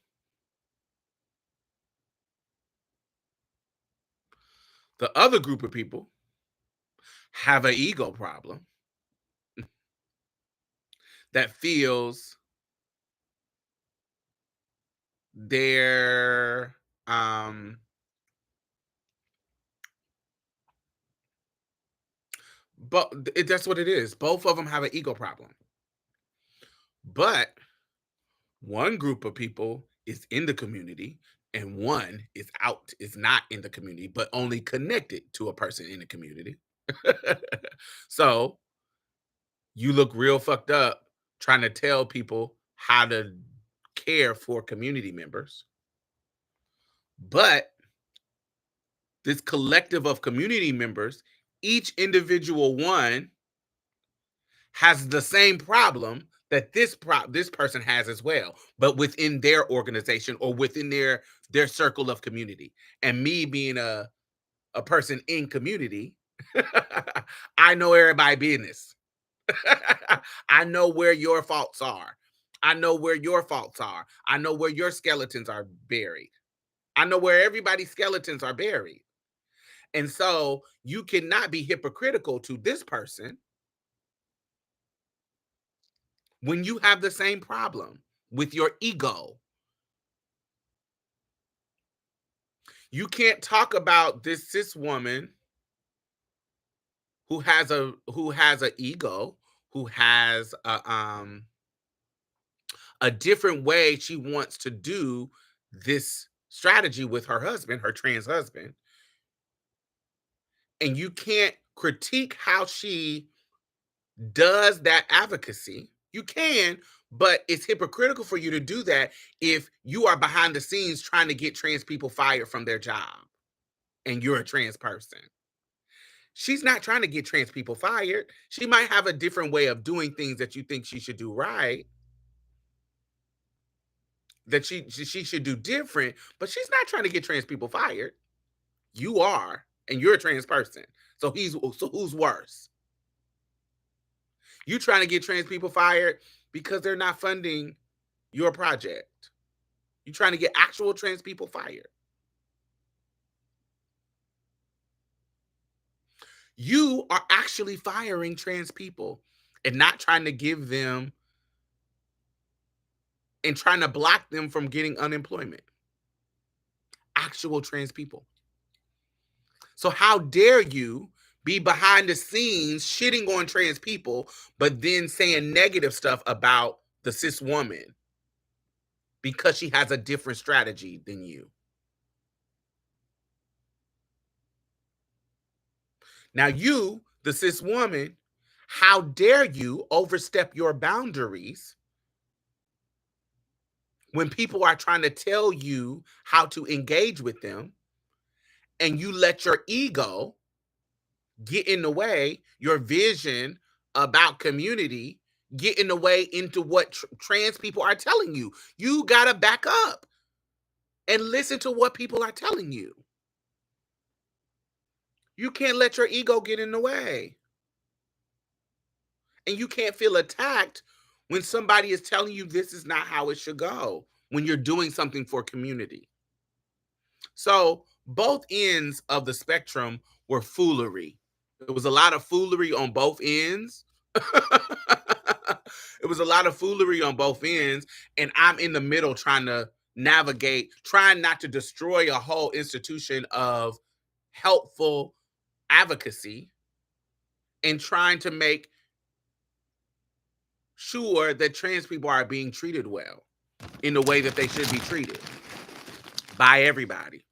The other group of people have an ego problem that feels they're but that's what it is. Both of them have an ego problem. But one group of people is in the community and one is not in the community, but only connected to a person in the community. So you look real fucked up trying to tell people how to care for community members. But this collective of community members, each individual one has the same problem that this person has as well, but within their organization or within their circle of community. And me being a person in community, I know everybody business. I know where your faults are. I know where your faults are. I know where your skeletons are buried. I know where everybody's skeletons are buried. And so you cannot be hypocritical to this person when you have the same problem with your ego. You can't talk about this cis woman who has a ego, who has a different way she wants to do this strategy with her husband, her trans husband. And you can't critique how she does that advocacy. You can, but it's hypocritical for you to do that if you are behind the scenes trying to get trans people fired from their job and you're a trans person. She's not trying to get trans people fired. She might have a different way of doing things that you think she should do right, that she should do different, but she's not trying to get trans people fired. You are, and you're a trans person. So who's worse? You trying to get trans people fired because they're not funding your project. You trying to get actual trans people fired. You are actually firing trans people and not trying to give them and trying to block them from getting unemployment. Actual trans people. So how dare you be behind the scenes shitting on trans people, but then saying negative stuff about the cis woman because she has a different strategy than you. Now you, the cis woman, how dare you overstep your boundaries when people are trying to tell you how to engage with them, and you let your ego get in the way, your vision about community get in the way into what trans people are telling you. You got to back up and listen to what people are telling you. You can't let your ego get in the way. And you can't feel attacked when somebody is telling you this is not how it should go when you're doing something for community. So both ends of the spectrum were foolery. There was a lot of foolery on both ends. It was a lot of foolery on both ends. And I'm in the middle trying to navigate, trying not to destroy a whole institution of helpful advocacy and trying to make sure that trans people are being treated well in the way that they should be treated by everybody.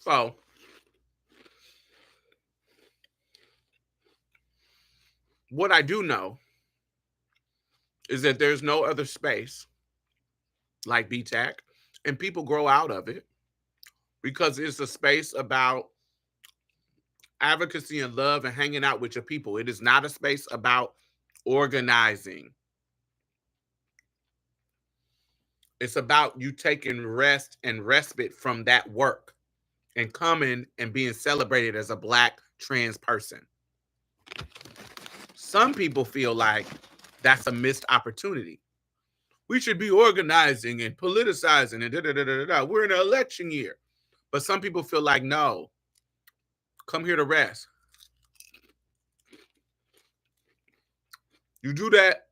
So what I do know is that there's no other space like BTAC, and people grow out of it because it's a space about advocacy and love and hanging out with your people. It is not a space about organizing. It's about you taking rest and respite from that work and coming and being celebrated as a Black trans person. Some people feel like that's a missed opportunity. We should be organizing and politicizing and da da da da da. We're in an election year. But some people feel like, no, come here to rest. You do that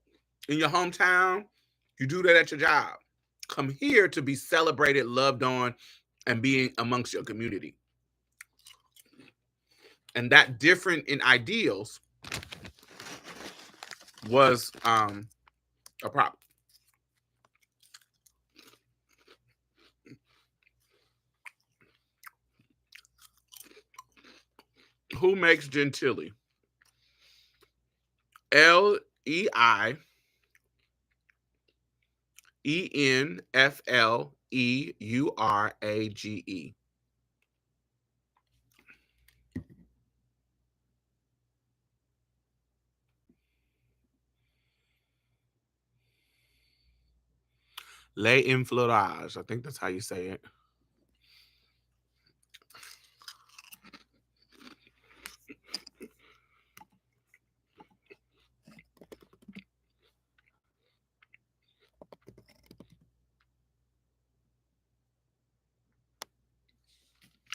in your hometown, you do that at your job. Come here to be celebrated, loved on, and being amongst your community. And that different in ideals was a problem. Who makes Gentilly? Leinfleurage. Leinfleurage. I think that's how you say it.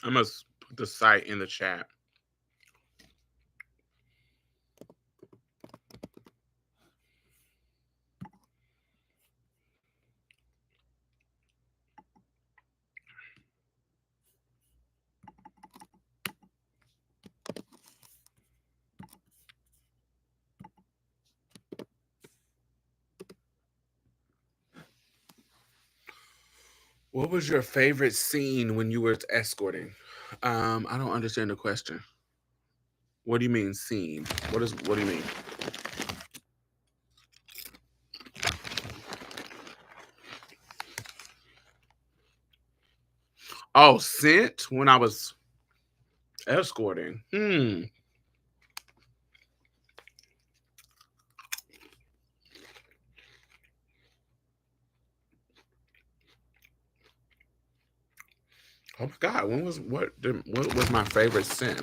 I must put the site in the chat. What was your favorite scene when you were escorting? I don't understand the question. What do you mean scene? What do you mean? Oh, scent when I was escorting. Oh my God, what was my favorite scent?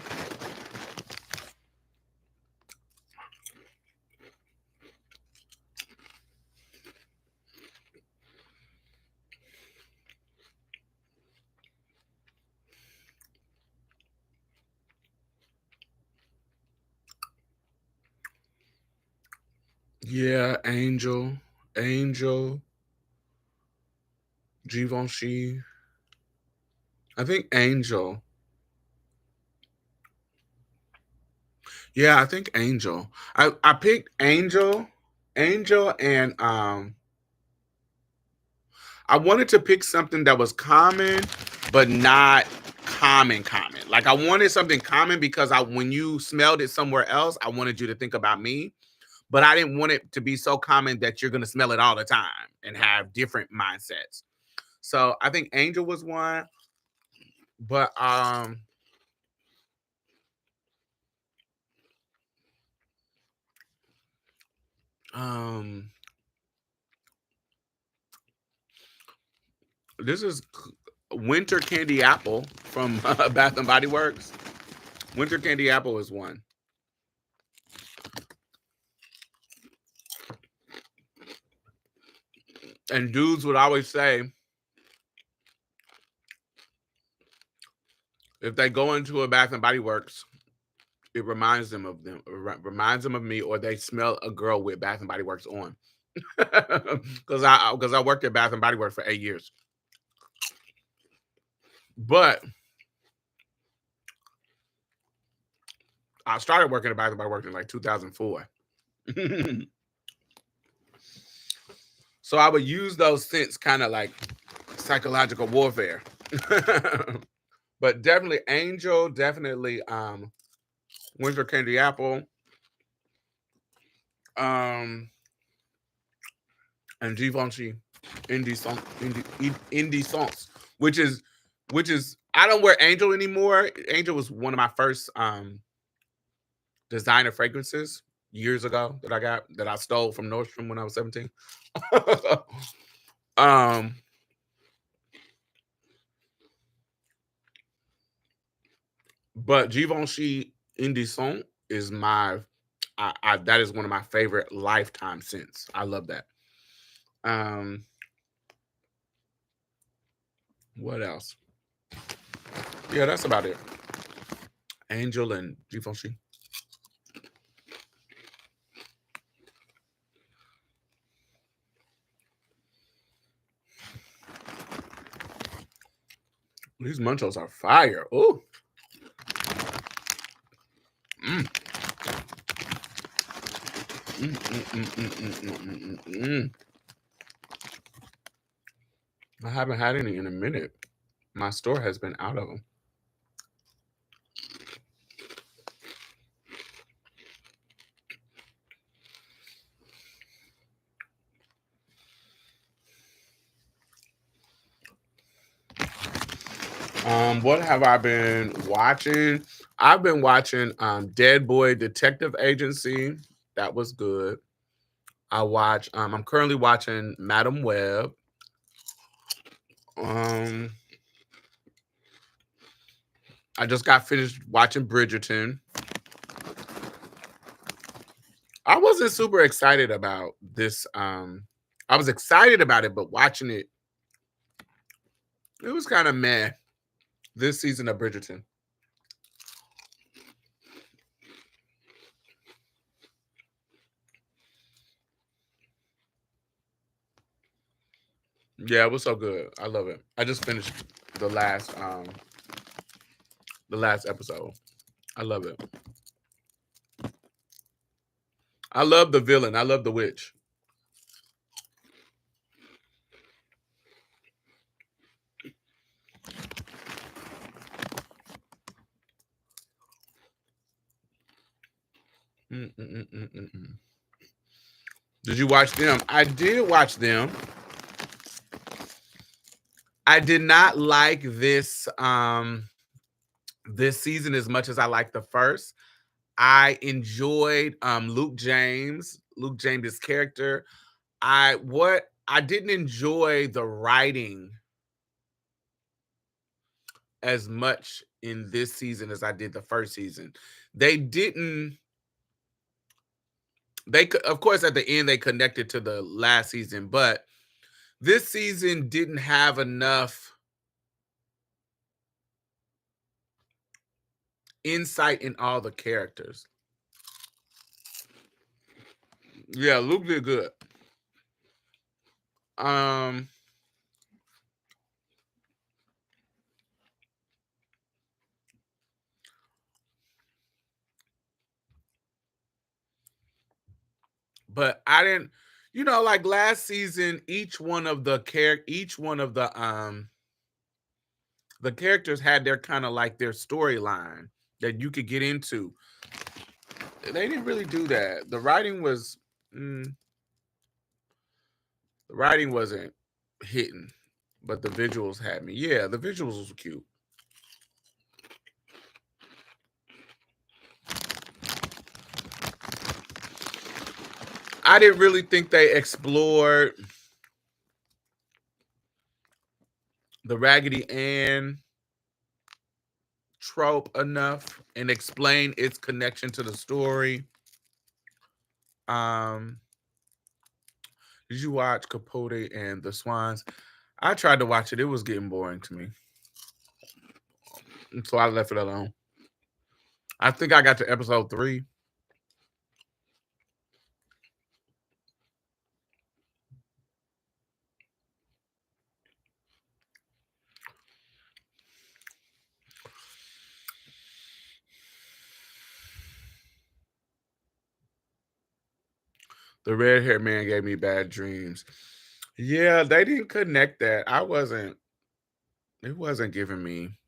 Yeah, Angel, Givenchy. I think Angel. Yeah, I think Angel. I picked Angel, and I wanted to pick something that was common, but not common. Like I wanted something common because when you smelled it somewhere else, I wanted you to think about me. But I didn't want it to be so common that you're gonna smell it all the time and have different mindsets. So I think Angel was one, but um this is Winter Candy Apple from Bath and Body Works. Winter Candy Apple is one. And dudes would always say, if they go into a Bath and Body Works, it reminds them of reminds them of me, or they smell a girl with Bath and Body Works on. Because I worked at Bath and Body Works for 8 years. But I started working at Bath and Body Works in like 2004. So I would use those scents kind of like psychological warfare. But definitely Angel, definitely Winter Candy Apple, and Givenchy Indecence, which is I don't wear Angel anymore. Angel was one of my first designer fragrances years ago that I stole from Nordstrom when I was 17. But Givenchy Indecent is that is one of my favorite lifetime scents. I love that. Um, what else? Yeah, that's about it. Angel and Givenchy. These munchos are fire. Ooh. Mm. Mm, mm, mm, mm, mm, mm, mm, mm. I haven't had any in a minute. My store has been out of them. What have I been watching? I've been watching Dead Boy Detective Agency. That was good. I'm currently watching Madam Web. Um, I just got finished watching Bridgerton. I wasn't super excited about this. I was excited about it, but watching it, it was kind of meh. This season of Bridgerton. Yeah, it was so good. I love it. I just finished the last episode. I love it. I love the villain. I love the witch. Mm, mm, mm, mm, mm, mm. Did you watch them? I did watch them. I did not like this season as much as I liked the first. I enjoyed Luke James's character. I didn't enjoy the writing as much in this season as I did the first season. They didn't of course at the end they connected to the last season, but this season didn't have enough insight in all the characters. Yeah, Luke did good. Um but I didn't like last season each one of the characters had their kind of like their storyline that you could get into. They didn't really do that. The writing wasn't hitting, but the visuals had me. Yeah, the visuals was cute. I didn't really think they explored the Raggedy Ann trope enough and explain its connection to the story. Um, did you watch Capote and the Swans? I tried to watch it. It was getting boring to me. And so I left it alone. I think I got to episode 3. The red haired man gave me bad dreams. Yeah, they didn't connect that. It wasn't giving me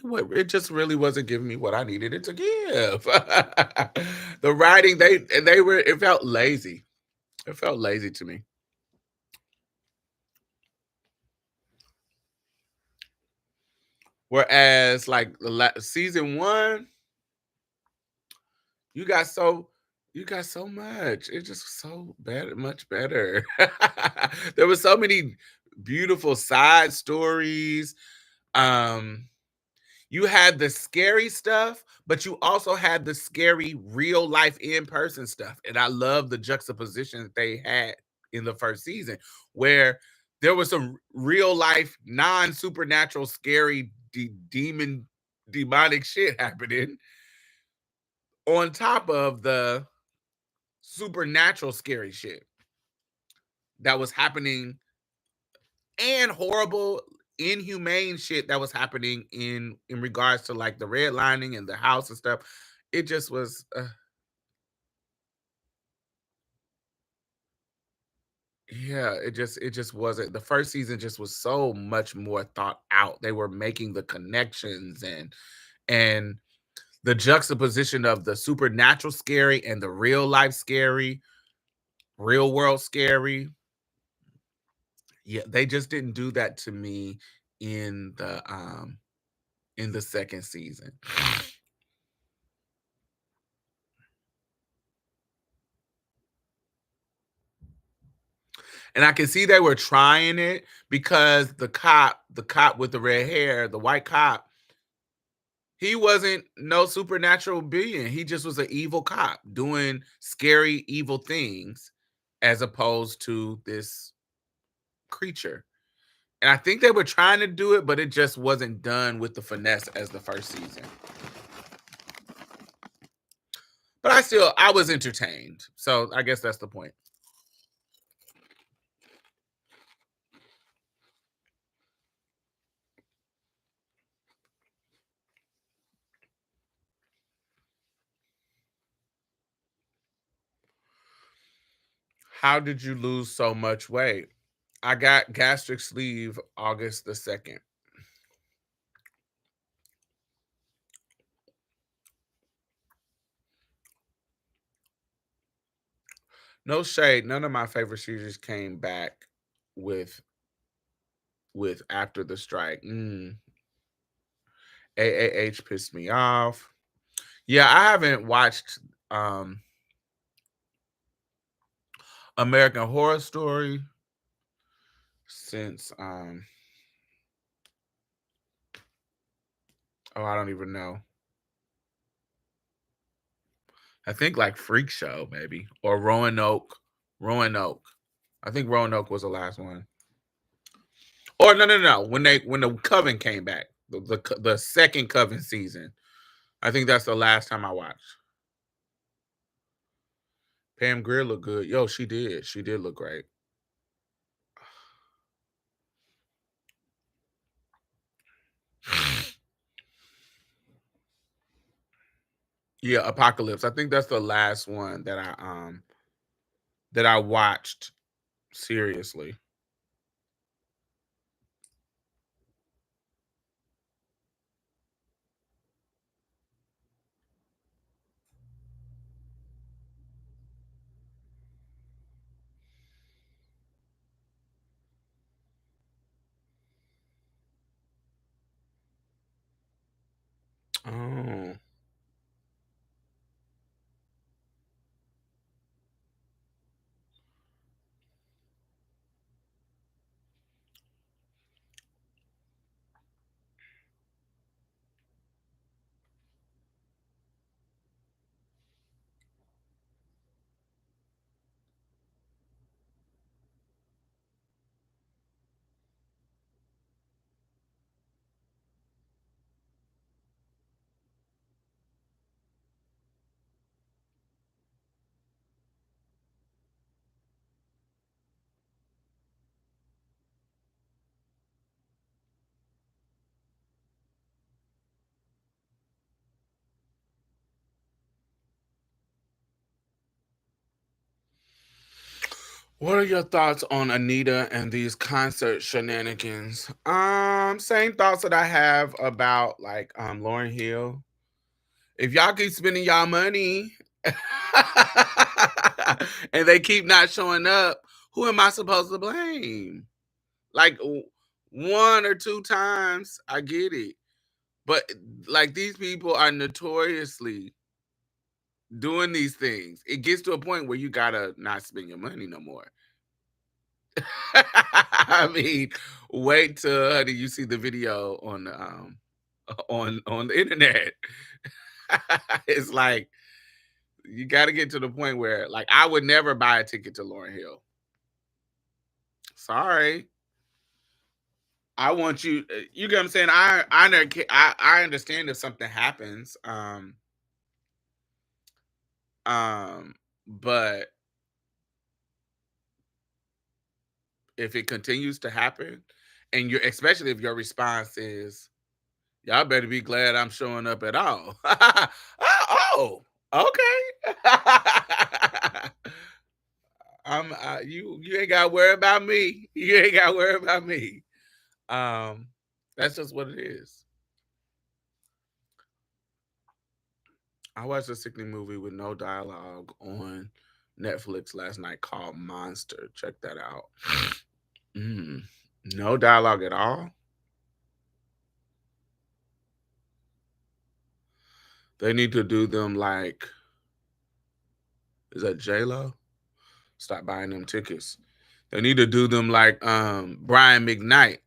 it just really wasn't giving me what I needed it to give. The writing, it felt lazy. It felt lazy to me. Whereas like season 1, you got so you got so much. It's just so better, much better. There were so many beautiful side stories. Um You had the scary stuff, but you also had the scary real life in person stuff. And I love the juxtaposition that they had in the first season, where there was some real life, non supernatural, scary, demonic shit happening on top of the supernatural, scary shit that was happening, and horrible, inhumane shit that was happening in regards to like the redlining and the house and stuff. It just was yeah, it just wasn't. The first season just was so much more thought out. They were making the connections, and the juxtaposition of the supernatural scary and the real life scary, real world scary. Yeah, they just didn't do that to me in the second season. And I can see they were trying it because the cop with the red hair, the white cop, he wasn't no supernatural being. He just was an evil cop doing scary, evil things as opposed to this creature. And I think they were trying to do it, but it just wasn't done with the finesse as the first season. But I was entertained. So I guess that's the point. How did you lose so much weight? I got gastric sleeve August the 2nd. No shade. None of my favorite series came back with after the strike. AAH pissed me off. Yeah, I haven't watched American Horror Story since oh, I don't even know. I think like Freak Show maybe, or Roanoke. Roanoke. I think Roanoke was the last one. Or no. When the Coven came back, the second Coven season. I think that's the last time I watched. Pam Grier looked good. Yo, she did. She did look great. Yeah, Apocalypse. I think that's the last one that I watched seriously. Oh. What are your thoughts on Anita and these concert shenanigans? Same thoughts that I have about like Lauren Hill. If y'all keep spending y'all money and they keep not showing up, who am I supposed to blame? Like one or two times, I get it. But like these people are notoriously doing these things. It gets to a point where you gotta not spend your money no more. I mean, wait till honey, you see the video on the on the internet. It's like you got to get to the point where, like, I would never buy a ticket to Lauryn Hill. Sorry, I want you. You get what I'm saying? I understand if something happens. But if it continues to happen, and you're especially if your response is, "Y'all better be glad I'm showing up at all." Oh, okay. You ain't got to worry about me. You ain't got to worry about me. Um, that's just what it is. I watched a sickening movie with no dialogue on Netflix last night called Monster. Check that out. Mm, no dialogue at all. They need to do them like, is that J Lo? Stop buying them tickets. They need to do them like Brian McKnight.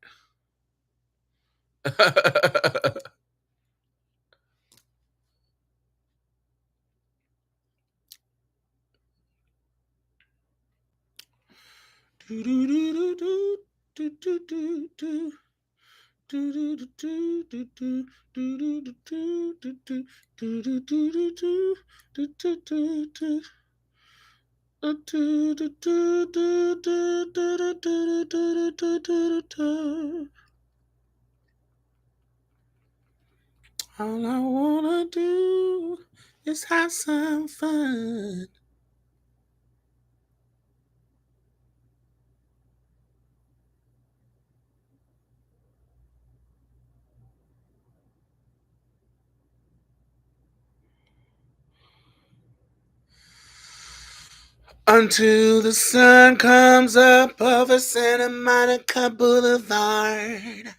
All I wanna do is have some fun. Until the sun comes up over Santa Monica Boulevard.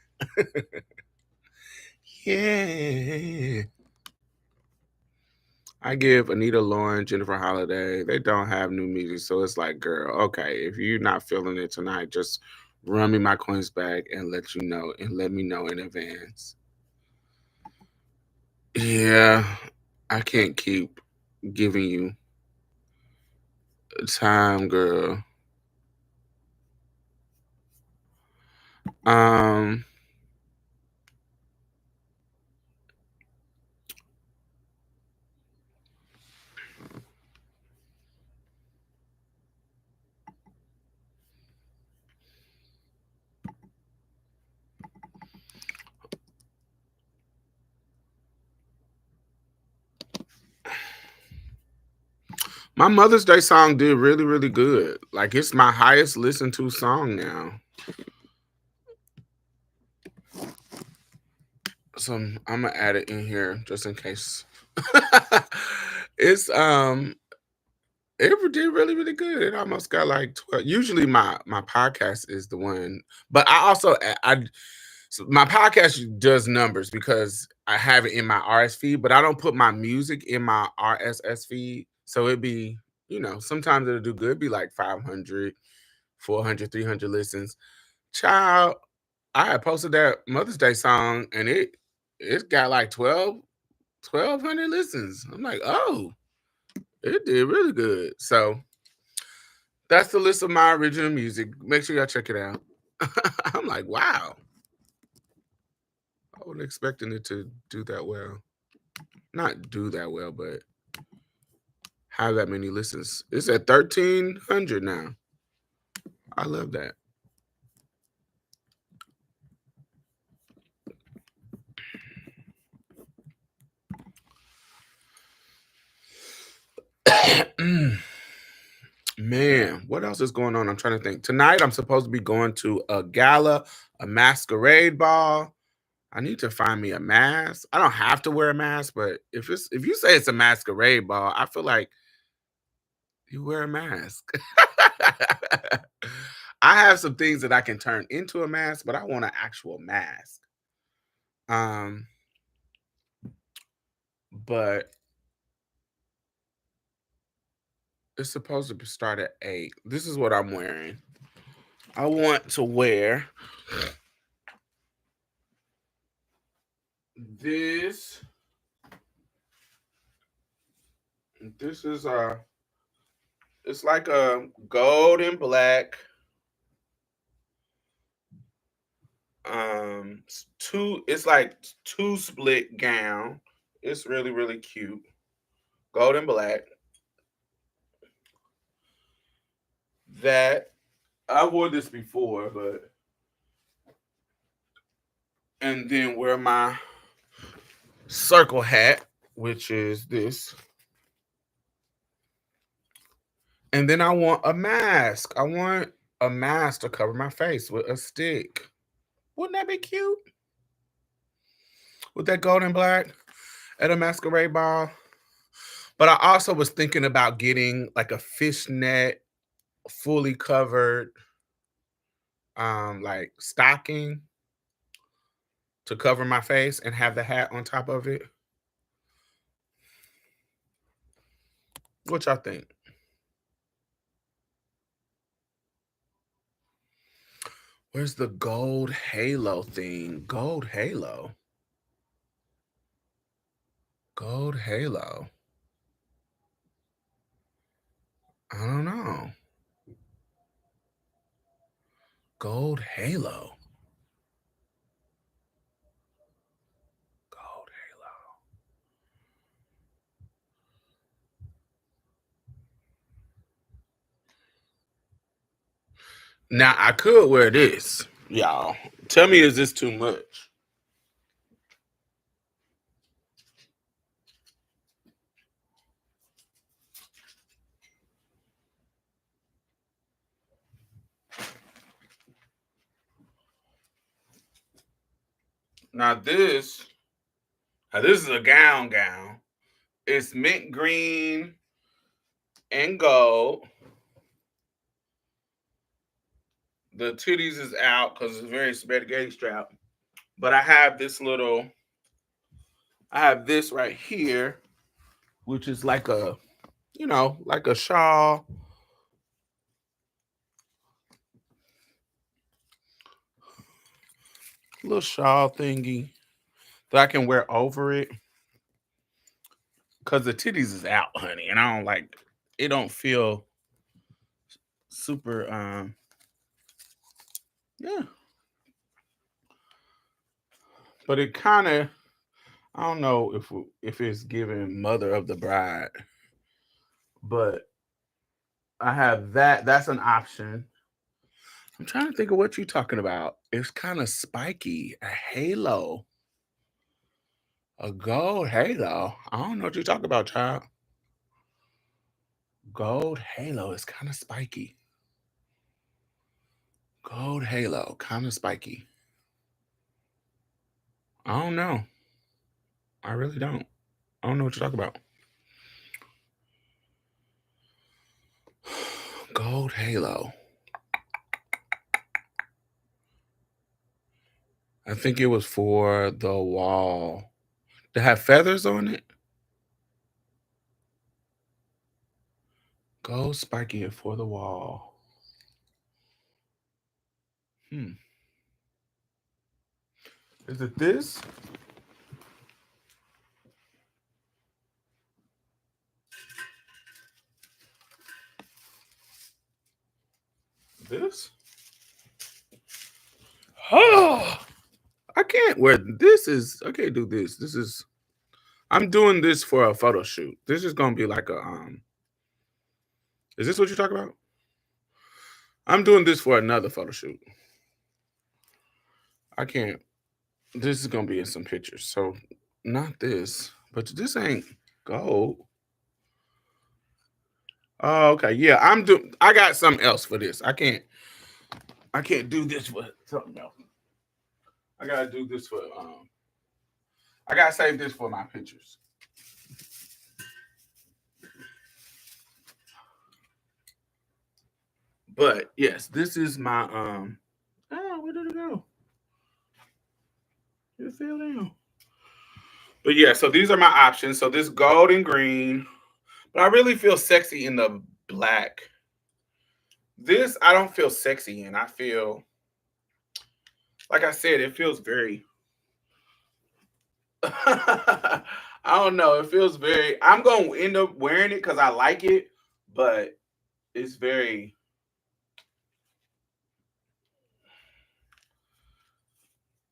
Yeah. I give Anita Lauren, Jennifer Holiday, they don't have new music. So it's like, girl, okay, if you're not feeling it tonight, just run me my coins back and let me know in advance. Yeah, I can't keep giving you time, girl. Um, my Mother's Day song did really, really good. Like it's my highest listened to song now. So I'm gonna add it in here just in case. It's it did really, really good. It almost got like 12. Usually my podcast is the one, but I also so my podcast does numbers because I have it in my RS feed, but I don't put my music in my RSS feed. So it'd be, sometimes it'll do good, it'd be like 500, 400, 300 listens. Child, I had posted that Mother's Day song and it got like 1,200 listens. I'm like, oh, it did really good. So that's the list of my original music. Make sure y'all check it out. I'm like, wow. I wasn't expecting it to do that well. Not do that well, but have that many listens. It's at 1,300 now. I love that. Man, what else is going on? I'm trying to think. Tonight, I'm supposed to be going to a gala, a masquerade ball. I need to find me a mask. I don't have to wear a mask, but if you say it's a masquerade ball, I feel like you wear a mask. I have some things that I can turn into a mask, but I want an actual mask. Um, but it's supposed to start at 8. This is what I'm wearing. I want to wear this is it's like a gold and black two, it's like two split gown. It's really really cute. Gold and black. That I wore this before, but and then wear my circle hat, which is this. And then I want a mask. I want a mask to cover my face with a stick. Wouldn't that be cute? With that gold and black at a masquerade ball. But I also was thinking about getting like a fishnet, fully covered, like stocking to cover my face and have the hat on top of it. What y'all think? Where's the gold halo thing? Gold halo. Gold halo. I don't know. Gold halo. Gold halo. Now I could wear this, y'all. Tell me, is this too much? Now this is a gown. It's mint green and gold. The titties is out because it's very spaghetti strap. But I have this right here, which is like a, like a shawl, little shawl thingy that I can wear over it. Cause the titties is out, honey, and I don't like it. Don't feel super. Yeah, but it kind of. I don't know if it's giving mother of the bride, but I have that. That's an option. I'm trying to think of what you're talking about. It's kind of spiky. A halo, a gold halo. I don't know what you're talking about, child. Gold halo is kind of spiky. Gold halo, kind of spiky. I don't know. I really don't. I don't know what you're talking about. Gold halo. I think it was for the wall. To have feathers on it. Gold spiky it for the wall. Hmm. Is it this? This? Oh, I can't wear this. I can't do this. I'm doing this for a photo shoot. This is gonna be like a Is this what you're talking about? I'm doing this for another photo shoot. I can't. This is gonna be in some pictures. So not this, but this ain't gold. Oh, okay. Yeah, I got something else for this. I can't do this for something else. I gotta do this for I gotta save this for my pictures. But yes, this is my oh, where did it go? It fell down. But yeah, so these are my options. So this gold and green, but I really feel sexy in the black. This I don't feel sexy in. I feel like I said, it feels very I don't know. It feels very. I'm gonna end up wearing it because I like it, but it's very.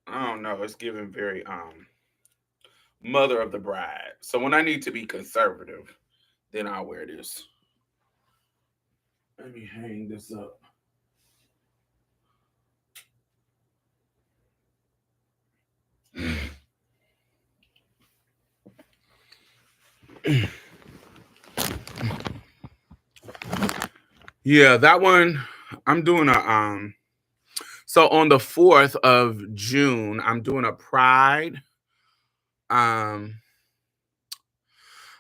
I don't know. It's giving very mother of the bride. So when I need to be conservative, then I'll wear this. Let me hang this up. Yeah, that one. I'm doing a So on the 4th of June, I'm doing a Pride. Um,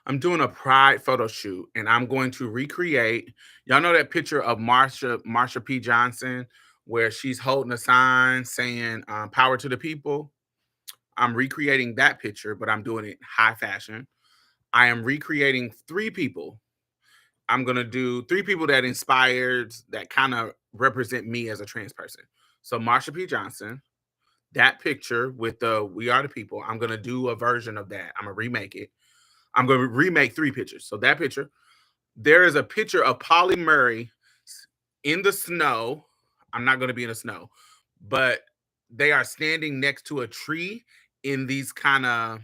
I'm doing a Pride photo shoot, and I'm going to recreate. Y'all know that picture of Marsha P. Johnson, where she's holding a sign saying "Power to the People." I'm recreating that picture, but I'm doing it high fashion. I am recreating three people. I'm gonna do three people that inspired, that kind of represent me as a trans person. So Marsha P. Johnson, that picture with the "We Are the People." I'm gonna do a version of that. I'm gonna remake it. I'm gonna remake three pictures. So that picture, there is a picture of Polly Murray in the snow. I'm not gonna be in the snow, but they are standing next to a tree in these kind of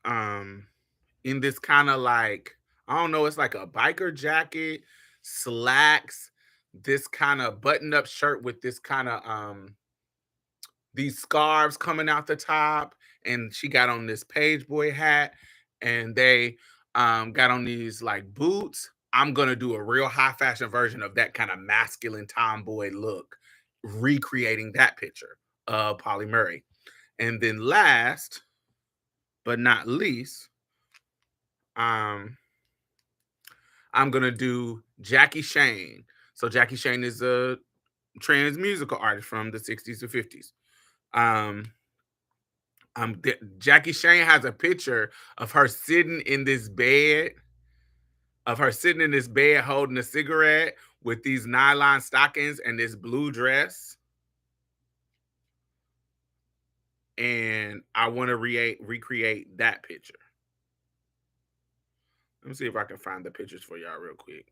um in this kind of like, I don't know, it's like a biker jacket, slacks, this kind of button up shirt with this kind of these scarves coming out the top, and she got on this page boy hat, and they got on these like boots. I'm gonna do a real high fashion version of that kind of masculine tomboy look, recreating that picture of Polly Murray. And then last but not least, um I'm gonna do Jackie Shane. So Jackie Shane is a trans musical artist from the 60s to 50s. Um, Jackie Shane has a picture of her sitting in this bed, holding a cigarette with these nylon stockings and this blue dress. And I want to recreate that picture. Let me see if I can find the pictures for y'all real quick.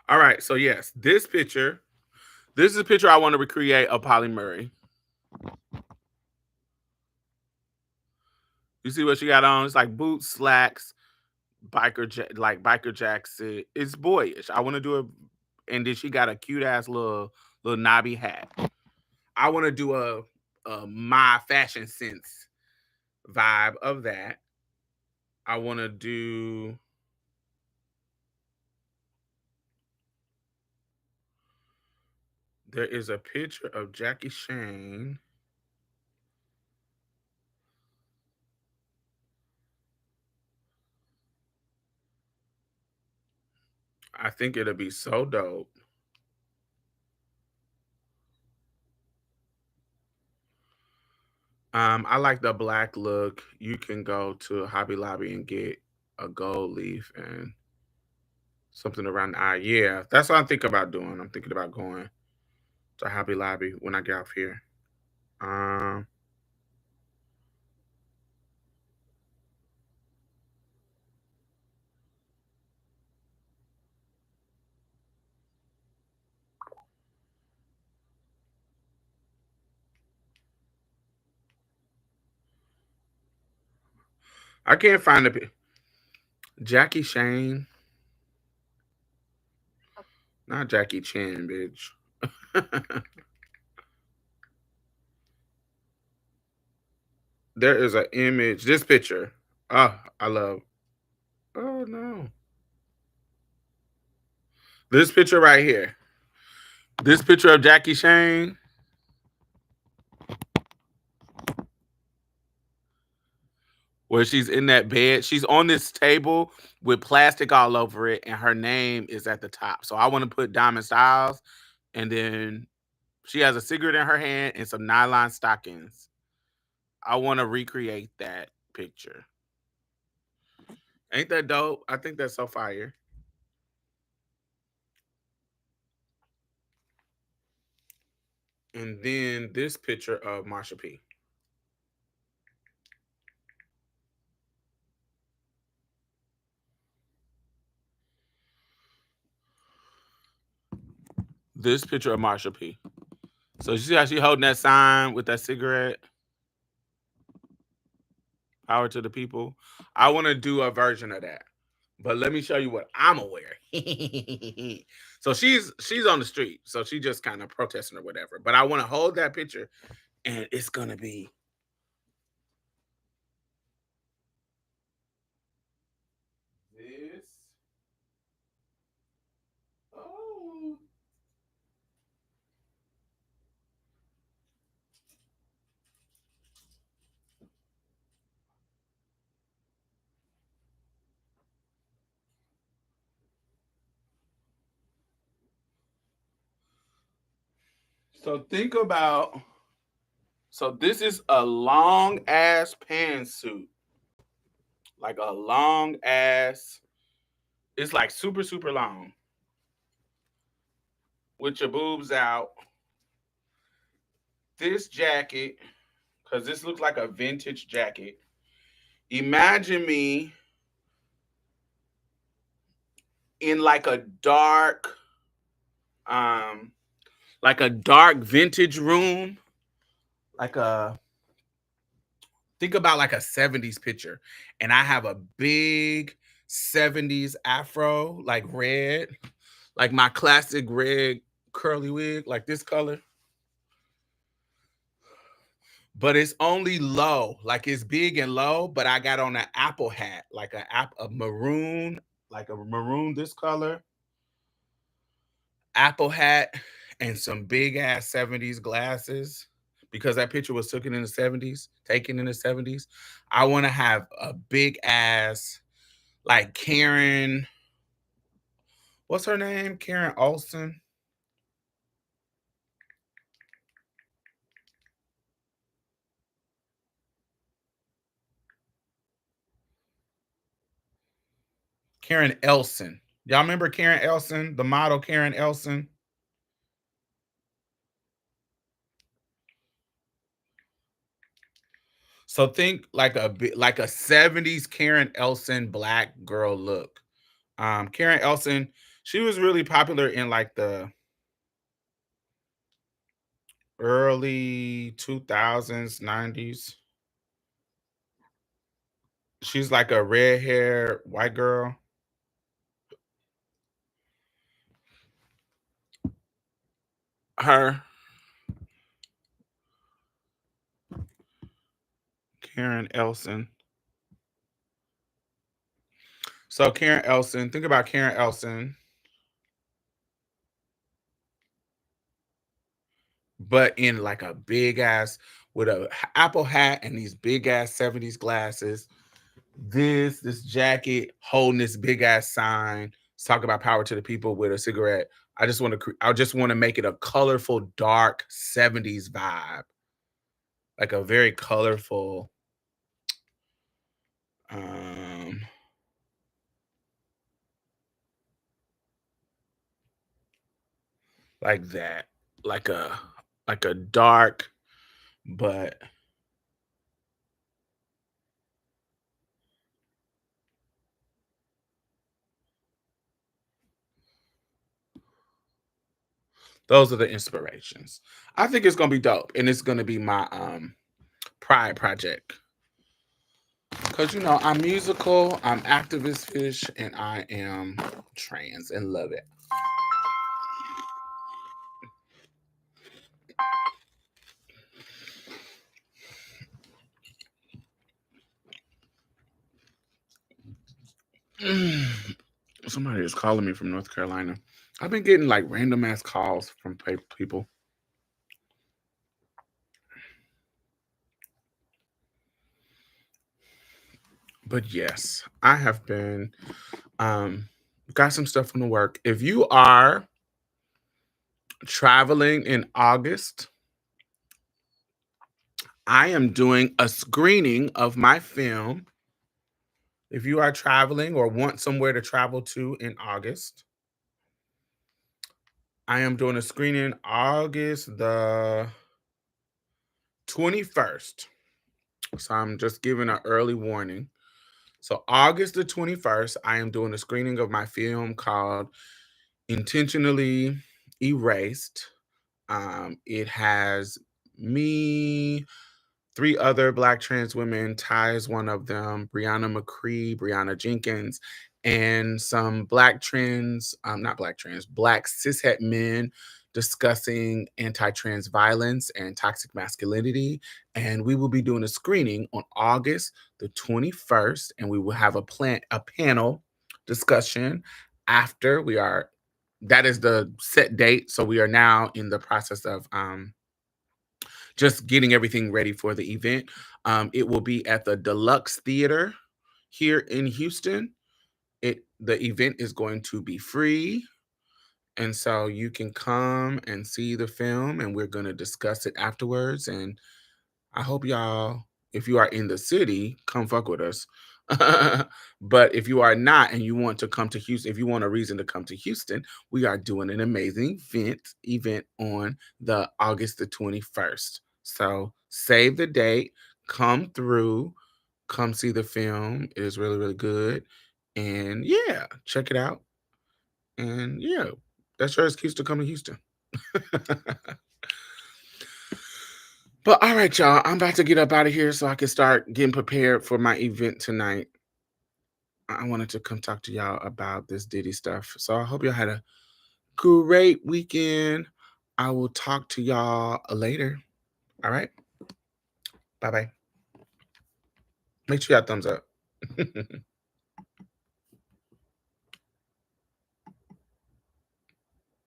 All right, so yes, this picture. This is a picture I want to recreate of Polly Murray. You see what she got on? It's like boots, slacks, like biker jacks. It's boyish. I want to do a, and then she got a cute ass little knobby hat. I want to do a my fashion sense vibe of that. I want to do. There is a picture of Jackie Shane. I think it'll be so dope. I like the black look. You can go to Hobby Lobby and get a gold leaf and something around the eye. Yeah, that's what I'm thinking about doing. I'm thinking about going to Hobby Lobby when I get off here. Um, I can't find the Jackie Shane, not Jackie Chan, bitch. There is an image. This picture. Oh, I love. Oh no, this picture right here. This picture of Jackie Shane, where she's in that bed. She's on this table with plastic all over it, and her name is at the top. So I want to put Diamond Styles, and then she has a cigarette in her hand and some nylon stockings. I want to recreate that picture. Ain't that dope? I think that's so fire. And then this picture of Marsha P. This picture of Marsha P. So you see how she holding that sign with that cigarette? Power to the people. I want to do a version of that. But let me show you what I'm aware. So she's on the street. So she just kind of protesting or whatever. But I want to hold that picture and it's gonna be this. Oh. So think about, so this is a long ass pantsuit. Like a long ass, it's like super, super long. With your boobs out. This jacket, because this looks like a vintage jacket. Imagine me in um, like a dark vintage room, like a think about like a 70s picture. And I have a big 70s afro, like red, like my classic red curly wig, like this color. But it's only low, like it's big and low, but I got on an apple hat, like a maroon, like a maroon this color, apple hat, and some big ass 70s glasses. Because that picture was taken in the 70s, taken in the 70s. I want to have a big ass, like Karen, what's her name? Karen Olsen. Karen Elson. Y'all remember Karen Elson, the model Karen Elson? So think like a 70s Karen Elson black girl look. Karen Elson, she was really popular in like the early 2000s, 90s. She's like a red hair white girl. Her, Karen Elson. So Karen Elson, think about Karen Elson, but in like a big ass with a apple hat and these big ass 70s glasses. This jacket holding this big ass sign. Let's talk about power to the people with a cigarette. I just want to make it a colorful, dark 70s vibe. Like a very colorful, um, like that. Like a dark, but those are the inspirations. I think it's gonna be dope. And it's gonna be my pride project. Cause I'm musical, I'm activist fish, and I am trans and love it. Somebody is calling me from North Carolina. I've been getting like random ass calls from people. But yes, I have been got some stuff from the work. If you are traveling in August, I am doing a screening of my film. If you are traveling or want somewhere to travel to in August, I am doing a screening August the 21st. So I'm just giving an early warning. So August the 21st, I am doing a screening of my film called Intentionally Erased. It has me, three other Black trans women. Ty is one of them, Brianna McCree, Brianna Jenkins, and some Black trans, not Black trans, Black cishet men discussing anti-trans violence and toxic masculinity. And we will be doing a screening on August the 21st, and we will have a panel discussion after we are. That is the set date. So we are now in the process of just getting everything ready for the event. It will be at the Deluxe Theater here in Houston. The event is going to be free, and so you can come and see the film, and we're going to discuss it afterwards. And I hope y'all, if you are in the city, come fuck with us. But if you are not and you want to come to Houston, if you want a reason to come to Houston, we are doing an amazing event on the August the 21st. So save the date, come through, come see the film. It is really, really good. And yeah, check it out. And yeah, that's your excuse to come to Houston. But all right, y'all, I'm about to get up out of here so I can start getting prepared for my event tonight. I wanted to come talk to y'all about this Diddy stuff. So I hope y'all had a great weekend. I will talk to y'all later. All right. Bye bye. Make sure y'all thumbs up.